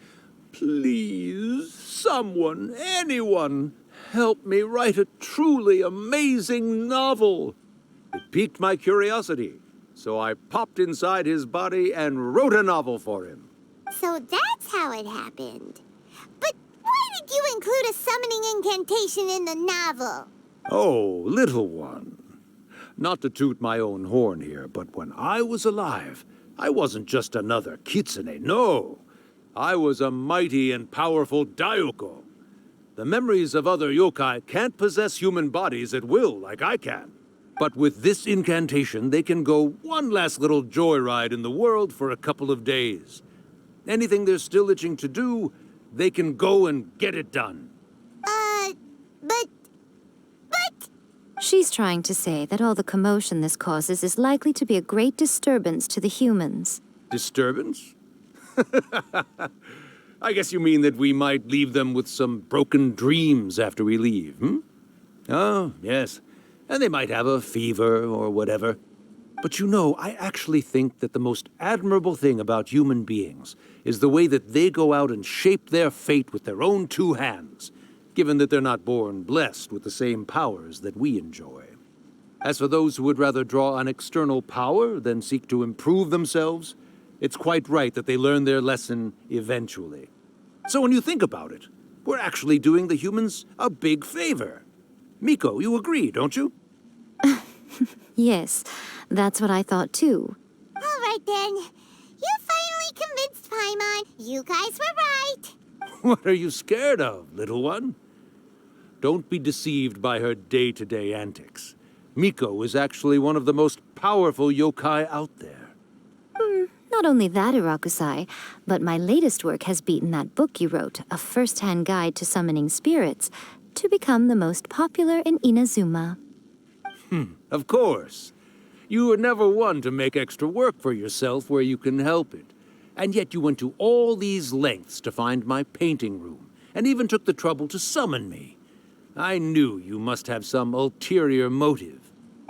Please, someone, anyone, help me write a truly amazing novel. It piqued my curiosity, so I popped inside his body and wrote a novel for him.
So that's how it happened. But why did you include a summoning incantation in the novel?
Oh, little one. Not to toot my own horn here, but when I was alive, I wasn't just another kitsune, no. I was a mighty and powerful Daioko. The memories of other yokai can't possess human bodies at will like I can. But with this incantation, they can go one last little joyride in the world for a couple of days. Anything they're still itching to do, they can go and get it done.
But...
She's trying to say that all the commotion this causes is likely to be a great disturbance to the humans.
Disturbance? I guess you mean that we might leave them with some broken dreams after we leave, hmm? Oh, yes. And they might have a fever or whatever. But you know, I actually think that the most admirable thing about human beings is the way that they go out and shape their fate with their own two hands, given that they're not born blessed with the same powers that we enjoy. As for those who would rather draw on external power than seek to improve themselves, it's quite right that they learn their lesson eventually. So when you think about it, we're actually doing the humans a big favor. Miko, you agree, don't you?
Yes, that's what I thought too.
All right then. You finally convinced Paimon. You guys were right.
What are you scared of, little one? Don't be deceived by her day-to-day antics. Miko is actually one of the most powerful yokai out there.
Not only that, Irakusai, but my latest work has beaten that book you wrote, A First-Hand Guide to Summoning Spirits, to become the most popular in Inazuma.
Of course. You were never one to make extra work for yourself where you can help it. And yet you went to all these lengths to find my painting room, and even took the trouble to summon me. I knew you must have some ulterior motive.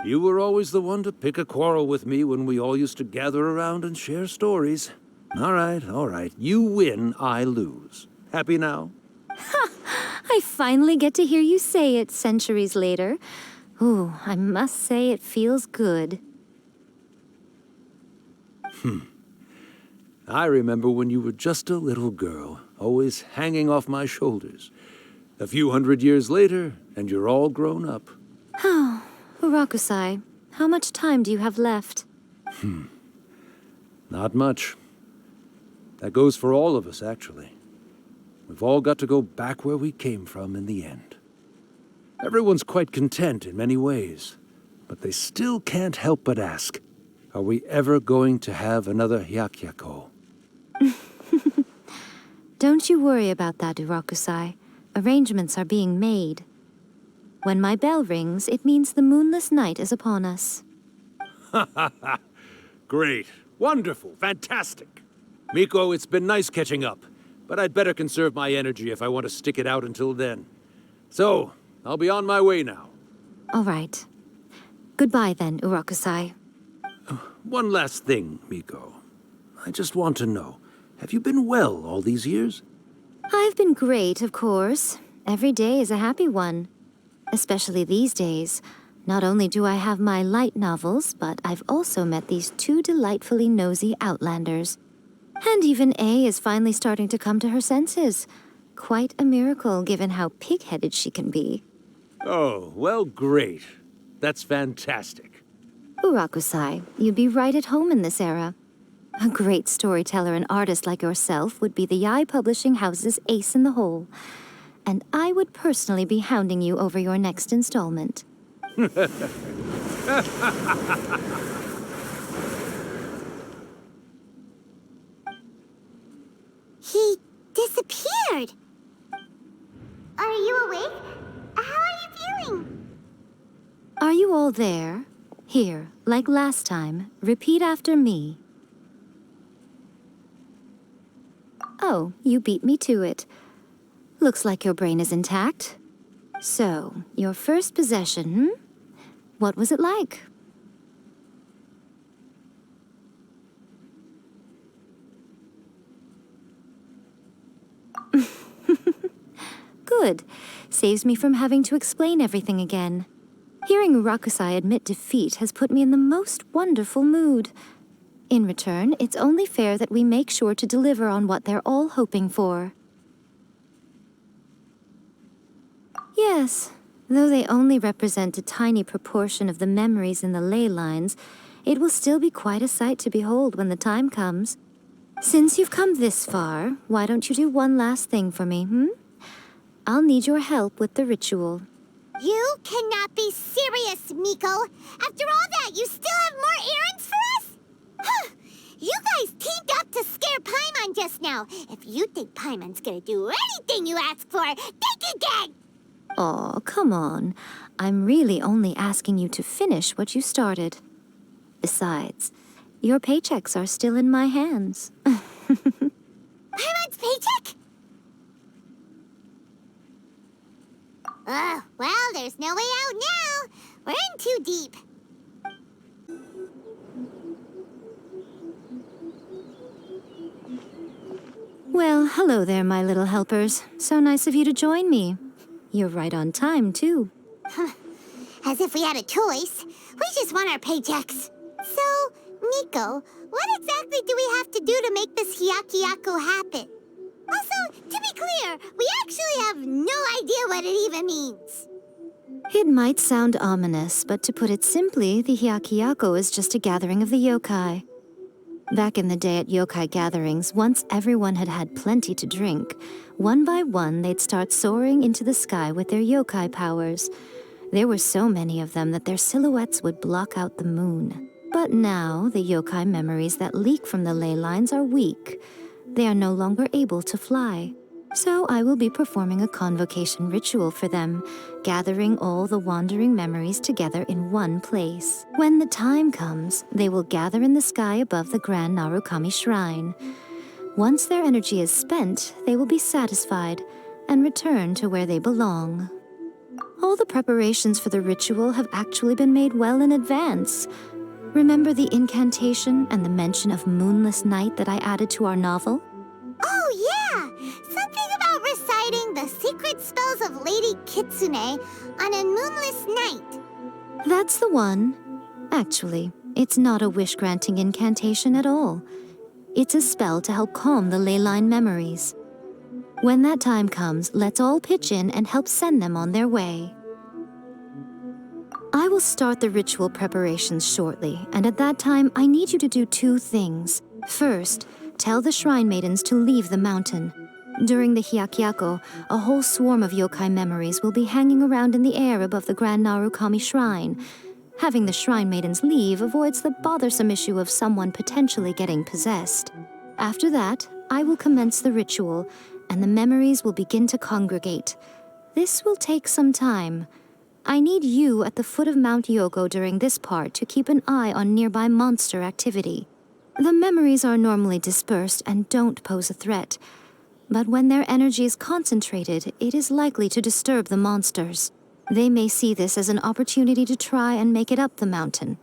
You were always the one to pick a quarrel with me when we all used to gather around and share stories. All right. You win, I lose. Happy now?
I finally get to hear you say it centuries later. Ooh, I must say it feels good.
I remember when you were just a little girl, always hanging off my shoulders. A few hundred years later, and you're all grown up.
Oh, Urakusai, how much time do you have left?
Not much. That goes for all of us, actually. We've all got to go back where we came from in the end. Everyone's quite content in many ways, but they still can't help but ask, are we ever going to have another Hyakyako?
Don't you worry about that, Urakusai. Arrangements are being made. When my bell rings, it means the moonless night is upon us.
Great. Wonderful. Fantastic. Miko, it's been nice catching up, but I'd better conserve my energy if I want to stick it out until then. So, I'll be on my way now.
All right. Goodbye then, Urakusai.
One last thing, Miko. I just want to know, have you been well all these years?
I've been great, of course. Every day is a happy one. Especially these days. Not only do I have my light novels, but I've also met these two delightfully nosy outlanders. And even A is finally starting to come to her senses. Quite a miracle, given how pig-headed she can be.
Oh, well, great. That's fantastic.
Urakusai, you'd be right at home in this era. A great storyteller and artist like yourself would be the Yae Publishing House's ace in the hole. And I would personally be hounding you over your next installment.
He disappeared. Are you awake? How are you feeling?
Are you all there? Here, like last time, repeat after me. Oh, you beat me to it. Looks like your brain is intact. So, your first possession, What was it like? Good. Saves me from having to explain everything again. Hearing Rakusai admit defeat has put me in the most wonderful mood. In return, it's only fair that we make sure to deliver on what they're all hoping for. Yes, though they only represent a tiny proportion of the memories in the ley lines, it will still be quite a sight to behold when the time comes. Since you've come this far, why don't you do one last thing for me, I'll need your help with the ritual.
You cannot be serious, Miko. After all that, you still have more errands for us? Huh. You guys teamed up to scare Paimon just now. If you think Paimon's gonna do anything you ask for, think again!
Aw, come on. I'm really only asking you to finish what you started. Besides, your paychecks are still in my hands.
Paimon's paycheck? Well, there's no way out now. We're in too deep.
Well, hello there, my little helpers. So nice of you to join me. You're right on time, too.
As if we had a choice. We just want our paychecks. So, Miko, what exactly do we have to do to make this Hyakuyaku happen? Also, to be clear, we actually have no idea what it even means.
It might sound ominous, but to put it simply, the Hyakuyaku is just a gathering of the yokai. Back in the day at yokai gatherings, once everyone had had plenty to drink, one by one they'd start soaring into the sky with their yokai powers. There were so many of them that their silhouettes would block out the moon. But now, the yokai memories that leak from the ley lines are weak. They are no longer able to fly. So I will be performing a convocation ritual for them, gathering all the wandering memories together in one place. When the time comes, they will gather in the sky above the Grand Narukami Shrine. Once their energy is spent, they will be satisfied and return to where they belong. All the preparations for the ritual have actually been made well in advance. Remember the incantation and the mention of moonless night that I added to our novel?
Oh, yeah! Something about reciting the secret spells of Lady Kitsune on a moonless night.
That's the one. Actually, it's not a wish-granting incantation at all. It's a spell to help calm the ley line memories. When that time comes, let's all pitch in and help send them on their way. I will start the ritual preparations shortly, and at that time, I need you to do two things. First, tell the shrine maidens to leave the mountain. During the Hyakuyaku, a whole swarm of yokai memories will be hanging around in the air above the Grand Narukami Shrine. Having the shrine maidens leave avoids the bothersome issue of someone potentially getting possessed. After that, I will commence the ritual, and the memories will begin to congregate. This will take some time. I need you at the foot of Mount Yogo during this part to keep an eye on nearby monster activity. The memories are normally dispersed and don't pose a threat, but when their energy is concentrated, it is likely to disturb the monsters. They may see this as an opportunity to try and make it up the mountain.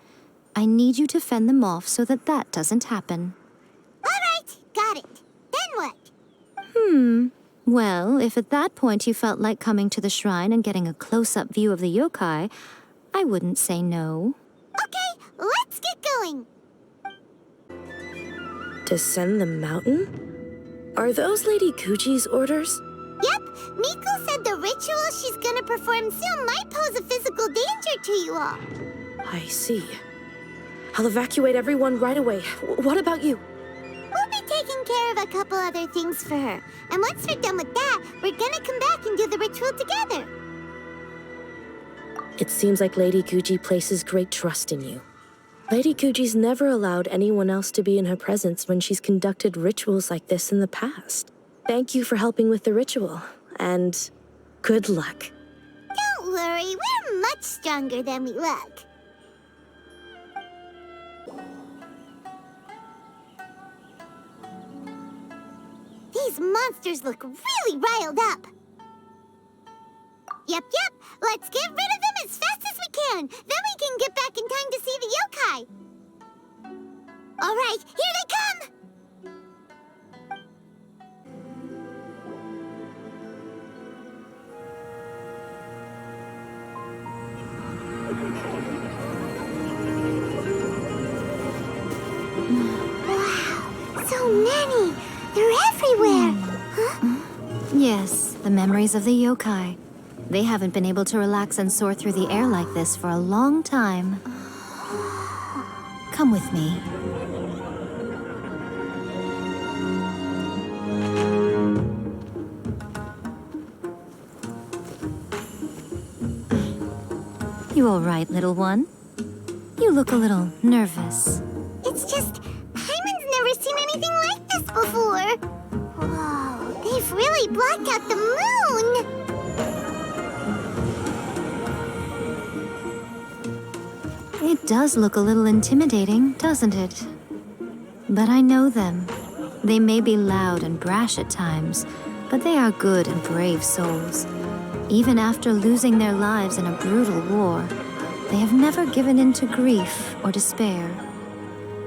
I need you to fend them off so that that doesn't happen.
All right, got it. Then what?
Well, if at that point you felt like coming to the shrine and getting a close-up view of the yokai, I wouldn't say no.
Okay, let's get going.
Descend the mountain? Are those Lady Kuji's orders?
Yep, Miko said the ritual she's gonna perform soon might pose a physical danger to you all.
I see. I'll evacuate everyone right away. What about you?
We'll be taking care of a couple other things for her. And once we're done with that, we're gonna come back and do the ritual together.
It seems like Lady Kuji places great trust in you. Lady Kuji's never allowed anyone else to be in her presence when she's conducted rituals like this in the past. Thank you for helping with the ritual, and good luck.
Don't worry, we're much stronger than we look. These monsters look really riled up. Yep, let's get rid of them as fast as we can. Then we can get back in time to see the yokai. All right, here they come! Wow, so many! They're everywhere! Huh?
Yes, the memories of the yokai. They haven't been able to relax and soar through the air like this for a long time. Come with me. You all right, little one? You look a little nervous.
It's just, Paimon's never seen anything like this before. Whoa, they've really blocked out the moon!
It does look a little intimidating, doesn't it? But I know them. They may be loud and brash at times, but they are good and brave souls. Even after losing their lives in a brutal war, they have never given in to grief or despair.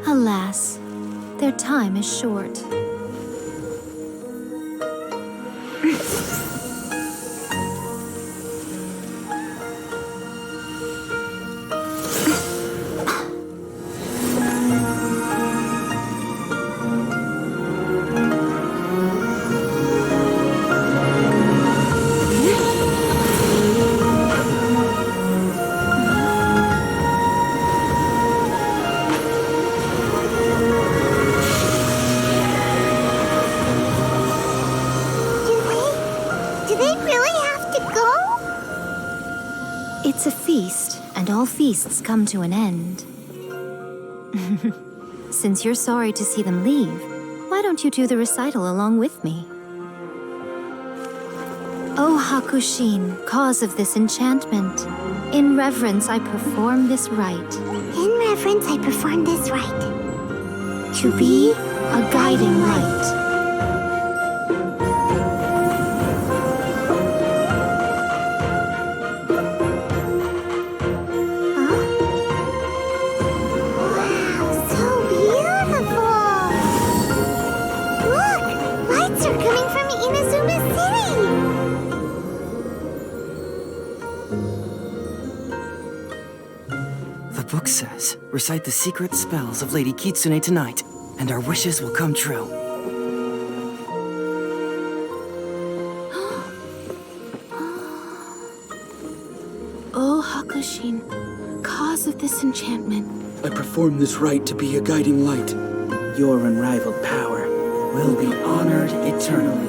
Alas, their time is short. It's a feast, and all feasts come to an end. Since you're sorry to see them leave, why don't you do the recital along with me? O Hakushin, cause of this enchantment, in reverence I perform this rite.
In reverence I perform this rite.
To be a guiding light.
The book says, recite the secret spells of Lady Kitsune tonight, and our wishes will come true.
O Hakushin, cause of this enchantment,
I perform this rite to be a guiding light. Your unrivaled power will be honored eternally.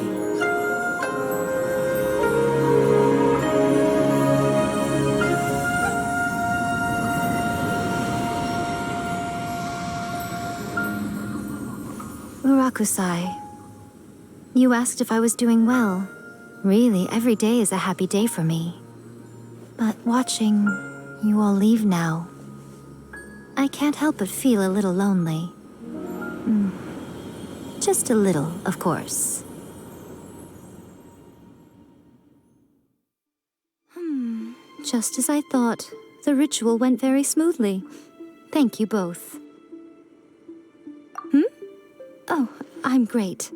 Urakusai, you asked if I was doing well. Really, every day is a happy day for me. But watching you all leave now, I can't help but feel a little lonely. Just a little, of course. Just as I thought, the ritual went very smoothly. Thank you both. Oh, I'm great.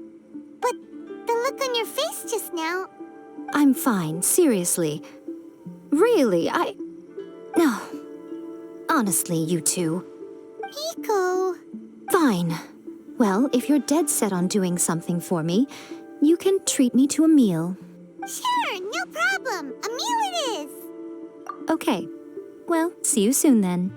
But the look on your face just now...
I'm fine, seriously. Really, No. Honestly, you two.
Miko...
Fine. Well, if you're dead set on doing something for me, you can treat me to a meal.
Sure, no problem. A meal it is.
Okay. Well, see you soon then.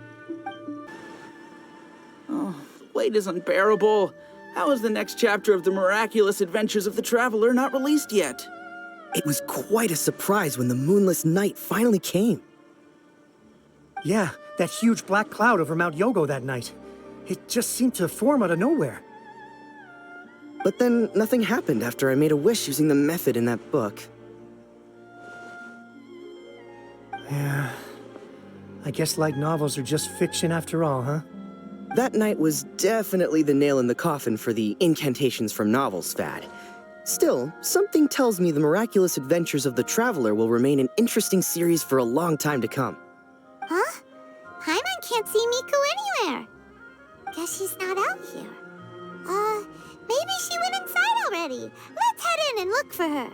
Oh, wait is unbearable. How is the next chapter of the miraculous adventures of the Traveler not released yet?
It was quite a surprise when the moonless night finally came.
Yeah, that huge black cloud over Mount Yogo that night. It just seemed to form out of nowhere.
But then nothing happened after I made a wish using the method in that book.
Yeah. I guess light novels are just fiction after all, huh?
That night was definitely the nail in the coffin for the incantations from novels fad. Still, something tells me the miraculous adventures of the Traveler will remain an interesting series for a long time to come.
Huh? Paimon can't see Miko anywhere. Guess she's not out here. Maybe she went inside already. Let's head in and look for her.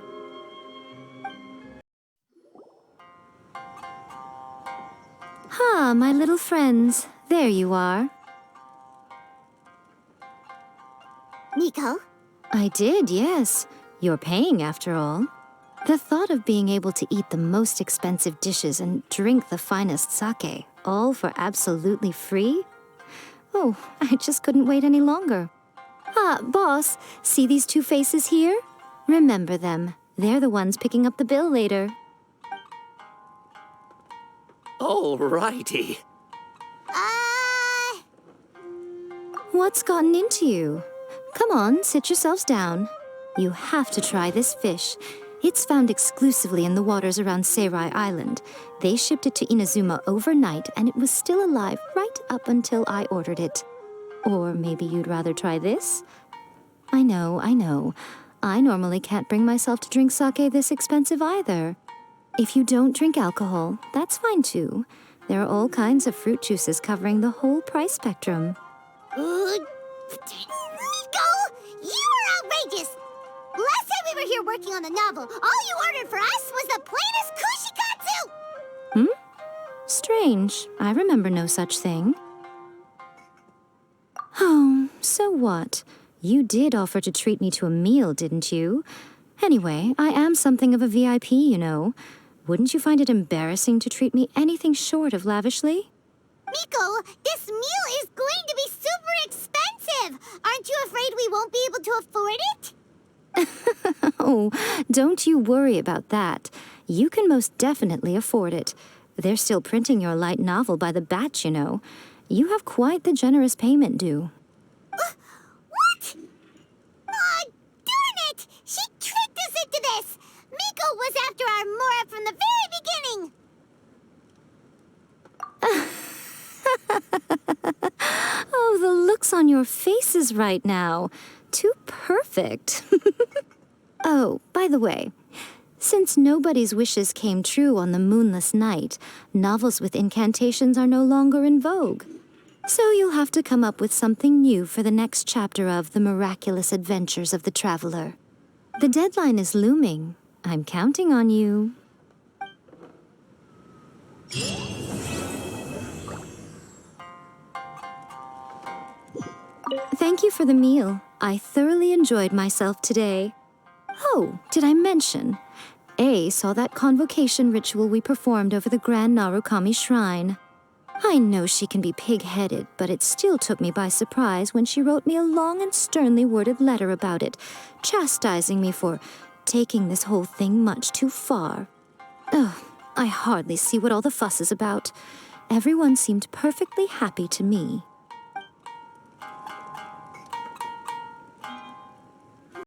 Ah, my little friends. There you are.
Miko?
I did, yes. You're paying, after all. The thought of being able to eat the most expensive dishes and drink the finest sake, all for absolutely free? Oh, I just couldn't wait any longer. Ah, boss, see these two faces here? Remember them. They're the ones picking up the bill later.
Alrighty.
What's gotten into you? Come on, sit yourselves down. You have to try this fish. It's found exclusively in the waters around Seirai Island. They shipped it to Inazuma overnight, and it was still alive right up until I ordered it. Or maybe you'd rather try this? I know. I normally can't bring myself to drink sake this expensive either. If you don't drink alcohol, that's fine too. There are all kinds of fruit juices covering the whole price spectrum.
Miko! You are outrageous! Last time we were here working on the novel, all you ordered for us was the plainest kushikatsu!
Strange. I remember no such thing. Oh, so what? You did offer to treat me to a meal, didn't you? Anyway, I am something of a VIP, you know. Wouldn't you find it embarrassing to treat me anything short of lavishly?
Miko, this meal is going to be super expensive! Aren't you afraid we won't be able to afford it?
Oh, don't you worry about that. You can most definitely afford it. They're still printing your light novel by the batch, you know. You have quite the generous payment due.
What? Aw, darn it! She tricked us into this! Miko was after our Mora from the very beginning!
Oh, the looks on your faces right now. Too perfect. Oh, by the way, since nobody's wishes came true on the moonless night, novels with incantations are no longer in vogue. So you'll have to come up with something new for the next chapter of The Miraculous Adventures of the Traveler. The deadline is looming. I'm counting on you. Thank you for the meal. I thoroughly enjoyed myself today. Oh, did I mention? A saw that convocation ritual we performed over the Grand Narukami Shrine. I know she can be pig-headed, but it still took me by surprise when she wrote me a long and sternly worded letter about it, chastising me for taking this whole thing much too far. Ugh, I hardly see what all the fuss is about. Everyone seemed perfectly happy to me.